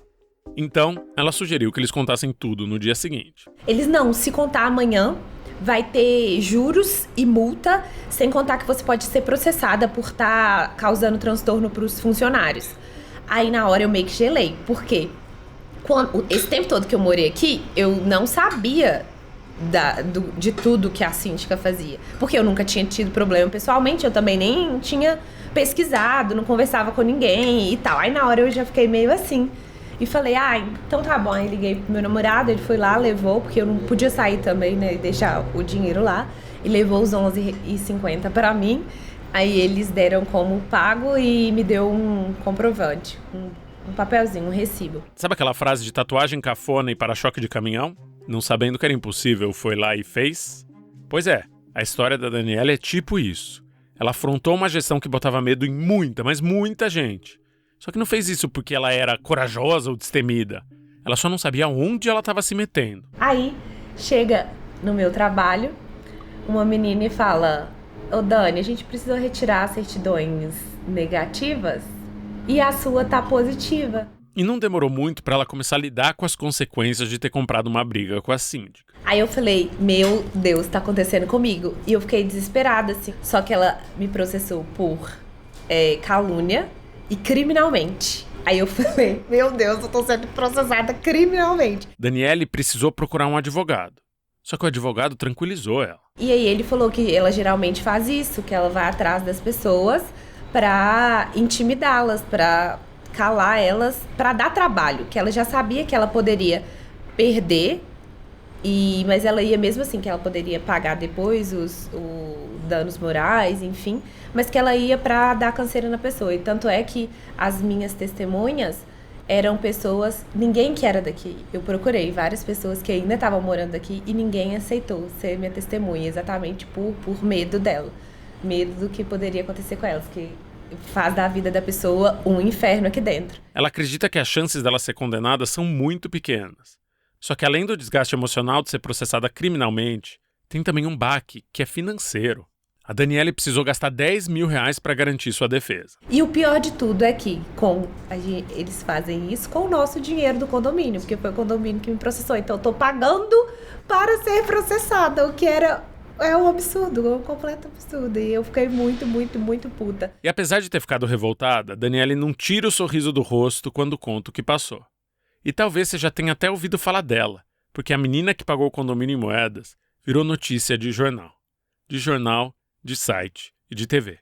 Então, ela sugeriu que eles contassem tudo no dia seguinte. Eles não, se contar amanhã, vai ter juros e multa, sem contar que você pode ser processada por estar causando transtorno para os funcionários. Aí na hora eu meio que gelei, porque esse tempo todo que eu morei aqui, eu não sabia de tudo que a síndica fazia. Porque eu nunca tinha tido problema pessoalmente, eu também nem tinha pesquisado, não conversava com ninguém e tal. Aí na hora eu já fiquei meio assim. E falei, então tá bom. Aí liguei pro meu namorado, ele foi lá, levou, porque eu não podia sair também, né, e deixar o dinheiro lá. E levou os R$11,50 pra mim. Aí eles deram como pago e me deu um comprovante, um papelzinho, um recibo. Sabe aquela frase de tatuagem cafona e para-choque de caminhão? Não sabendo que era impossível, foi lá e fez? Pois é, a história da Daniela é tipo isso. Ela afrontou uma gestão que botava medo em muita, mas muita gente. Só que não fez isso porque ela era corajosa ou destemida. Ela só não sabia onde ela estava se metendo. Aí, chega no meu trabalho, uma menina e fala, ô Dani, a gente precisa retirar certidões negativas e a sua tá positiva. E não demorou muito para ela começar a lidar com as consequências de ter comprado uma briga com a síndica. Aí eu falei, meu Deus, tá acontecendo comigo. E eu fiquei desesperada, assim. Só que ela me processou por calúnia e criminalmente. Aí eu falei, meu Deus, eu tô sendo processada criminalmente. Daniele precisou procurar um advogado. Só que o advogado tranquilizou ela. E aí ele falou que ela geralmente faz isso, que ela vai atrás das pessoas pra intimidá-las, pra calar elas, pra dar trabalho. Que ela já sabia que ela poderia perder, mas ela ia mesmo assim, que ela poderia pagar depois os danos morais, enfim, mas que ela ia pra dar canseira na pessoa. E tanto é que as minhas testemunhas eram pessoas, ninguém que era daqui. Eu procurei várias pessoas que ainda estavam morando aqui e ninguém aceitou ser minha testemunha, exatamente por medo dela. Medo do que poderia acontecer com elas, que faz da vida da pessoa um inferno aqui dentro. Ela acredita que as chances dela ser condenada são muito pequenas. Só que além do desgaste emocional de ser processada criminalmente, tem também um baque, que é financeiro. A Daniele precisou gastar R$10 mil para garantir sua defesa. E o pior de tudo é que eles fazem isso com o nosso dinheiro do condomínio, porque foi o condomínio que me processou. Então eu tô pagando para ser processada, o que é um absurdo, um completo absurdo. E eu fiquei muito, muito, muito puta. E apesar de ter ficado revoltada, Daniele não tira o sorriso do rosto quando conta o que passou. E talvez você já tenha até ouvido falar dela, porque a menina que pagou o condomínio em moedas virou notícia de jornal. De site e de TV.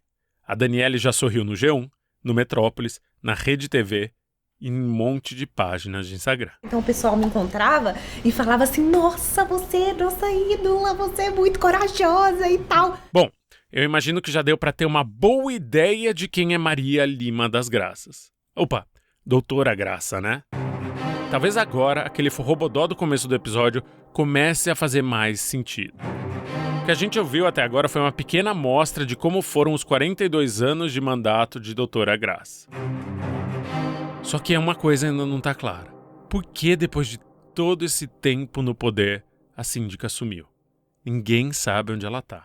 A Daniele já sorriu no G1, no Metrópolis, na Rede TV e em um monte de páginas de Instagram. Então o pessoal me encontrava e falava assim, nossa, você é nossa ídola, você é muito corajosa e tal. Bom, eu imagino que já deu para ter uma boa ideia de quem é Maria Lima das Graças. Opa, doutora Graça, né? Talvez agora aquele forrobodó do começo do episódio comece a fazer mais sentido. O que a gente ouviu até agora foi uma pequena amostra de como foram os 42 anos de mandato de doutora Graça. Só que uma coisa ainda não está clara. Por que depois de todo esse tempo no poder, a síndica sumiu? Ninguém sabe onde ela está.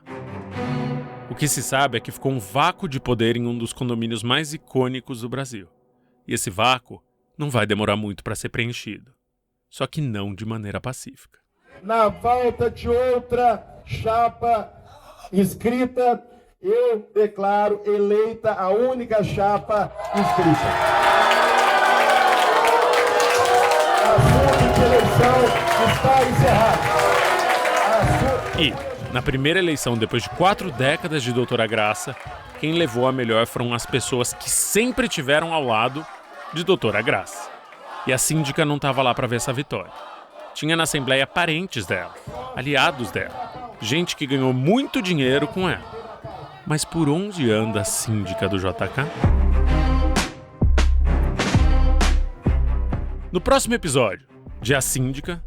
O que se sabe é que ficou um vácuo de poder em um dos condomínios mais icônicos do Brasil. E esse vácuo não vai demorar muito para ser preenchido. Só que não de maneira pacífica. Na volta de outra chapa inscrita, eu declaro eleita a única chapa inscrita. A sua eleição está encerrada. E, na primeira eleição, depois de 4 décadas de doutora Graça, quem levou a melhor foram as pessoas que sempre tiveram ao lado de doutora Graça. E a síndica não estava lá para ver essa vitória. Tinha na Assembleia parentes dela, aliados dela, gente que ganhou muito dinheiro com ela. Mas por onde anda a síndica do JK? No próximo episódio de A Síndica...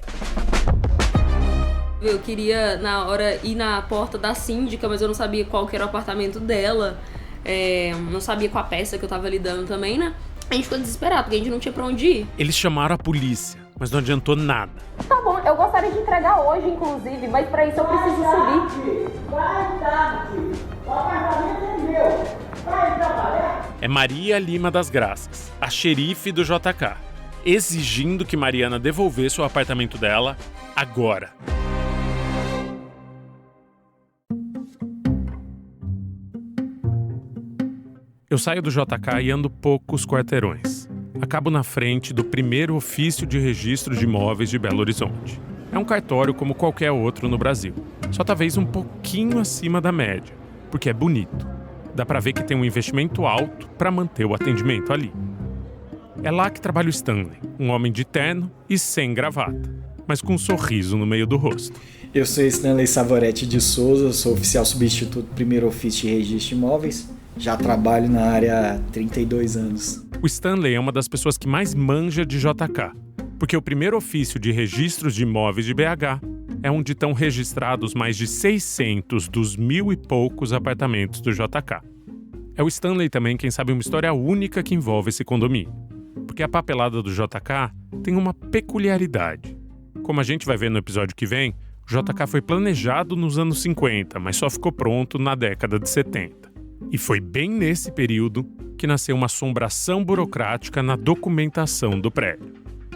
Eu queria, na hora, ir na porta da síndica, mas eu não sabia qual que era o apartamento dela. Não sabia qual a peça que eu tava lidando também, né? A gente ficou desesperado, porque a gente não tinha pra onde ir. Eles chamaram a polícia, mas não adiantou nada. Tá bom, eu gostaria de entregar hoje, inclusive, mas pra isso eu preciso subir. Vai, Tati! O apartamento é meu! Vai trabalhar! É Maria Lima das Graças, a xerife do JK, exigindo que Mariana devolvesse o apartamento dela agora. Eu saio do JK e ando poucos quarteirões. Acabo na frente do primeiro ofício de registro de imóveis de Belo Horizonte. É um cartório como qualquer outro no Brasil, só talvez um pouquinho acima da média, porque é bonito. Dá pra ver que tem um investimento alto para manter o atendimento ali. É lá que trabalha o Stanley, um homem de terno e sem gravata, mas com um sorriso no meio do rosto. Eu sou Stanley Savoretti de Souza, sou oficial substituto do primeiro ofício de registro de imóveis. Já trabalho na área há 32 anos. O Stanley é uma das pessoas que mais manja de JK, porque o primeiro ofício de registros de imóveis de BH é onde estão registrados mais de 600 dos 1.000 e poucos apartamentos do JK. É o Stanley também quem sabe uma história única que envolve esse condomínio, porque a papelada do JK tem uma peculiaridade. Como a gente vai ver no episódio que vem, o JK foi planejado nos anos 50, mas só ficou pronto na década de 70. E foi bem nesse período que nasceu uma assombração burocrática na documentação do prédio.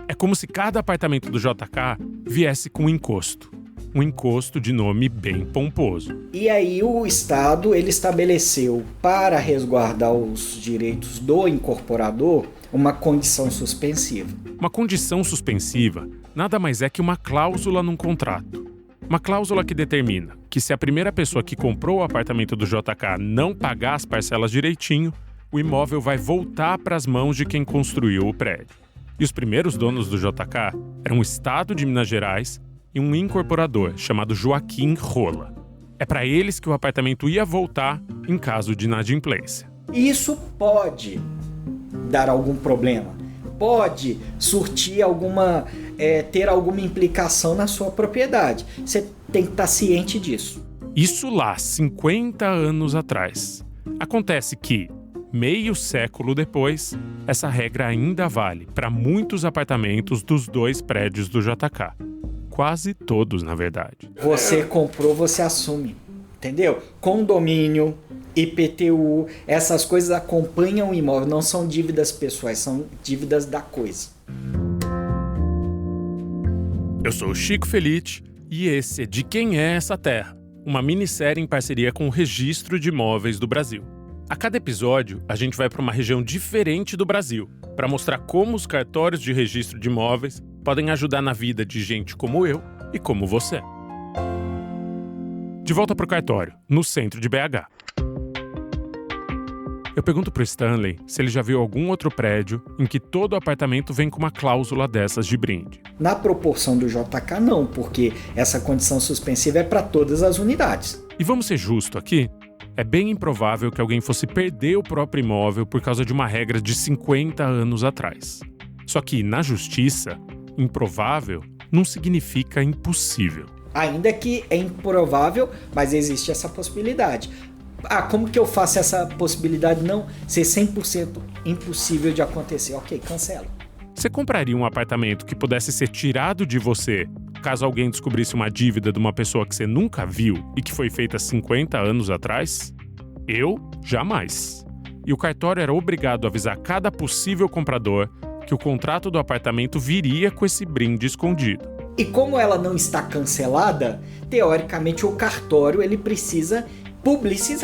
É como se cada apartamento do JK viesse com um encosto de nome bem pomposo. E aí o Estado ele estabeleceu, para resguardar os direitos do incorporador, uma condição suspensiva. Uma condição suspensiva nada mais é que uma cláusula num contrato. Uma cláusula que determina que se a primeira pessoa que comprou o apartamento do JK não pagar as parcelas direitinho, o imóvel vai voltar para as mãos de quem construiu o prédio. E os primeiros donos do JK eram o Estado de Minas Gerais e um incorporador chamado Joaquim Rola. É para eles que o apartamento ia voltar em caso de inadimplência. Isso pode dar algum problema, pode surtir ter alguma implicação na sua propriedade. Você tem que estar ciente disso. Isso lá, 50 anos atrás. Acontece que, meio século depois, essa regra ainda vale para muitos apartamentos dos 2 prédios do JK. Quase todos, na verdade. Você comprou, você assume. Entendeu? Condomínio, IPTU, essas coisas acompanham o imóvel, não são dívidas pessoais, são dívidas da coisa. Eu sou o Chico Felitti e esse é De Quem é Essa Terra, uma minissérie em parceria com o Registro de Imóveis do Brasil. A cada episódio, a gente vai para uma região diferente do Brasil, para mostrar como os cartórios de registro de imóveis podem ajudar na vida de gente como eu e como você. De volta para o cartório, no centro de BH. Eu pergunto pro Stanley se ele já viu algum outro prédio em que todo apartamento vem com uma cláusula dessas de brinde. Na proporção do JK, não, porque essa condição suspensiva é para todas as unidades. E vamos ser justos aqui? É bem improvável que alguém fosse perder o próprio imóvel por causa de uma regra de 50 anos atrás. Só que, na justiça, improvável não significa impossível. Ainda que é improvável, mas existe essa possibilidade. Como que eu faço essa possibilidade não ser 100% impossível de acontecer? Ok, cancelo. Você compraria um apartamento que pudesse ser tirado de você caso alguém descobrisse uma dívida de uma pessoa que você nunca viu e que foi feita 50 anos atrás? Eu, jamais. E o cartório era obrigado a avisar cada possível comprador que o contrato do apartamento viria com esse brinde escondido. E como ela não está cancelada, teoricamente o cartório ele precisa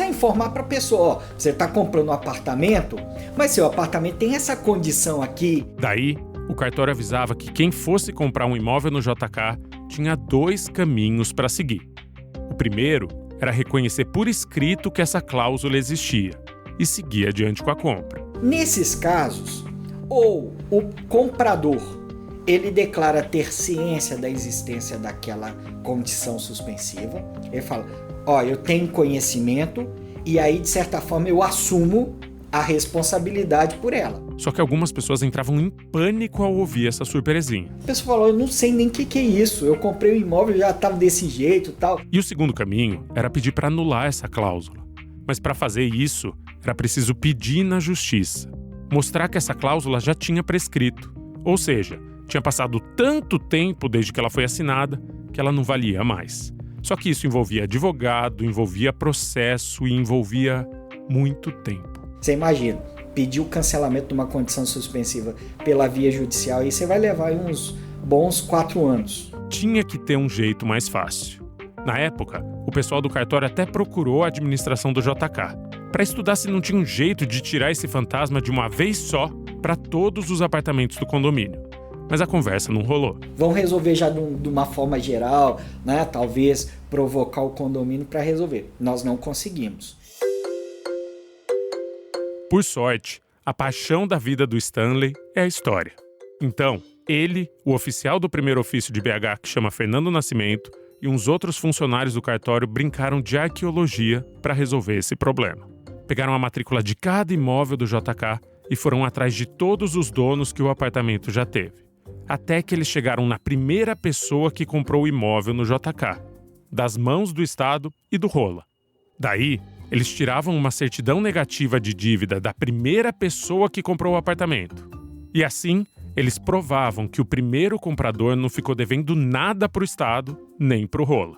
informar para a pessoa, ó, você está comprando um apartamento, mas seu apartamento tem essa condição aqui. Daí, o cartório avisava que quem fosse comprar um imóvel no JK tinha 2 caminhos para seguir. O primeiro era reconhecer por escrito que essa cláusula existia e seguir adiante com a compra. Nesses casos, ou o comprador ele declara ter ciência da existência daquela condição suspensiva, ele fala, ó, eu tenho conhecimento e aí, de certa forma, eu assumo a responsabilidade por ela. Só que algumas pessoas entravam em pânico ao ouvir essa surpresinha. A pessoa falou, eu não sei nem o que é isso, eu comprei o imóvel e já estava desse jeito e tal. E o segundo caminho era pedir para anular essa cláusula. Mas para fazer isso, era preciso pedir na justiça. Mostrar que essa cláusula já tinha prescrito. Ou seja, tinha passado tanto tempo desde que ela foi assinada que ela não valia mais. Só que isso envolvia advogado, envolvia processo e envolvia muito tempo. Você imagina, pedir o cancelamento de uma condição suspensiva pela via judicial e você vai levar aí uns bons 4 anos. Tinha que ter um jeito mais fácil. Na época, o pessoal do cartório até procurou a administração do JK para estudar se não tinha um jeito de tirar esse fantasma de uma vez só para todos os apartamentos do condomínio. Mas a conversa não rolou. Vão resolver já de uma forma geral, né? Talvez provocar o condomínio para resolver. Nós não conseguimos. Por sorte, a paixão da vida do Stanley é a história. Então, ele, o oficial do primeiro ofício de BH, que chama Fernando Nascimento, e uns outros funcionários do cartório brincaram de arqueologia para resolver esse problema. Pegaram a matrícula de cada imóvel do JK e foram atrás de todos os donos que o apartamento já teve. Até que eles chegaram na primeira pessoa que comprou o imóvel no JK, das mãos do Estado e do Rola. Daí, eles tiravam uma certidão negativa de dívida da primeira pessoa que comprou o apartamento. E assim, eles provavam que o primeiro comprador não ficou devendo nada para o Estado, nem para o Rola.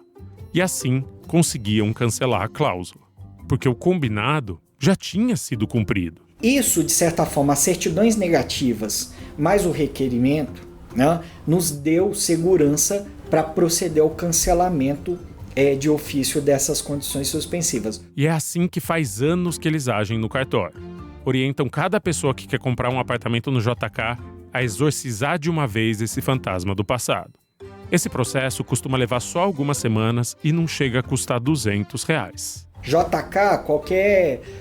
E assim, conseguiam cancelar a cláusula. Porque o combinado já tinha sido cumprido. Isso, de certa forma, as certidões negativas, mais o requerimento, né, nos deu segurança para proceder ao cancelamento de ofício dessas condições suspensivas. E é assim que faz anos que eles agem no cartório. Orientam cada pessoa que quer comprar um apartamento no JK a exorcizar de uma vez esse fantasma do passado. Esse processo costuma levar só algumas semanas e não chega a custar R$200. JK,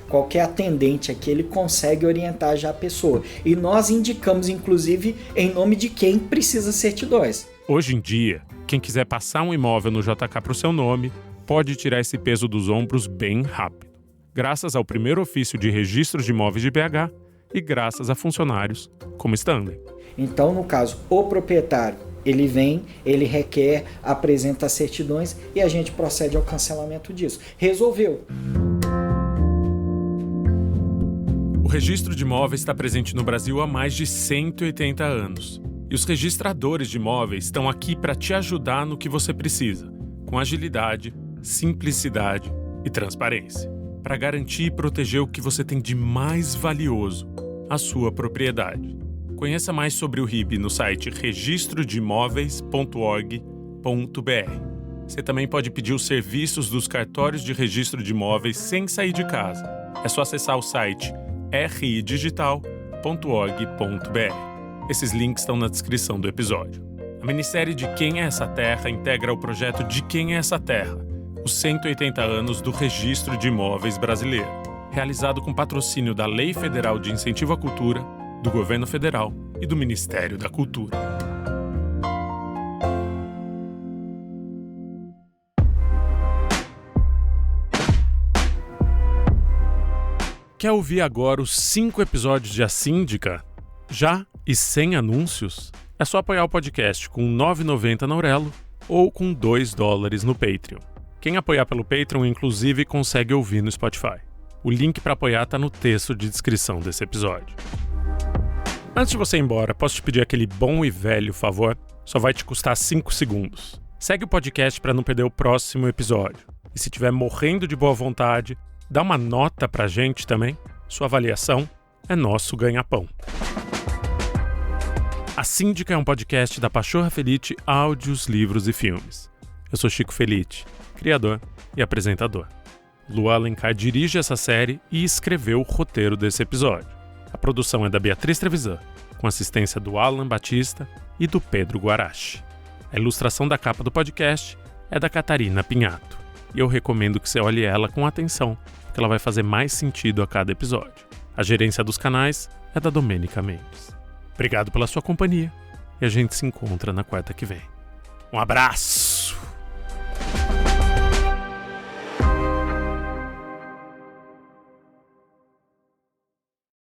qualquer atendente aqui, ele consegue orientar já a pessoa. E nós indicamos, inclusive, em nome de quem precisa certidões. Hoje em dia, quem quiser passar um imóvel no JK para o seu nome, pode tirar esse peso dos ombros bem rápido. Graças ao primeiro ofício de registro de imóveis de BH e graças a funcionários como Stanley. Então, no caso, o proprietário, ele vem, ele requer, apresenta as certidões e a gente procede ao cancelamento disso. Resolveu. O registro de imóveis está presente no Brasil há mais de 180 anos. E os registradores de imóveis estão aqui para te ajudar no que você precisa, com agilidade, simplicidade e transparência, para garantir e proteger o que você tem de mais valioso, a sua propriedade. Conheça mais sobre o RIB no site registrodeimóveis.org.br. Você também pode pedir os serviços dos cartórios de registro de imóveis sem sair de casa. É só acessar o site ridigital.org.br. Esses links estão na descrição do episódio. A minissérie De Quem é Essa Terra integra o projeto De Quem é Essa Terra, os 180 anos do registro de imóveis brasileiro, realizado com patrocínio da Lei Federal de Incentivo à Cultura, do Governo Federal e do Ministério da Cultura. Quer ouvir agora os 5 episódios de A Síndica? Já e sem anúncios? É só apoiar o podcast com R$ 9,90 na Aurelo ou com $2 no Patreon. Quem apoiar pelo Patreon, inclusive, consegue ouvir no Spotify. O link para apoiar está no texto de descrição desse episódio. Antes de você ir embora, posso te pedir aquele bom e velho favor? Só vai te custar 5 segundos. Segue o podcast para não perder o próximo episódio. E se estiver morrendo de boa vontade, dá uma nota pra gente também. Sua avaliação é nosso ganha-pão. A Síndica é um podcast da Pachorra Felite Áudios, Livros e Filmes. Eu sou Chico Felite, criador e apresentador. Lua Alencar dirige essa série e escreveu o roteiro desse episódio. A produção é da Beatriz Trevisan, com assistência do Alan Batista e do Pedro Guarachi. A ilustração da capa do podcast é da Catarina Pinhato. E eu recomendo que você olhe ela com atenção, porque ela vai fazer mais sentido a cada episódio. A gerência dos canais é da Domênica Mendes. Obrigado pela sua companhia e a gente se encontra na quarta que vem. Um abraço!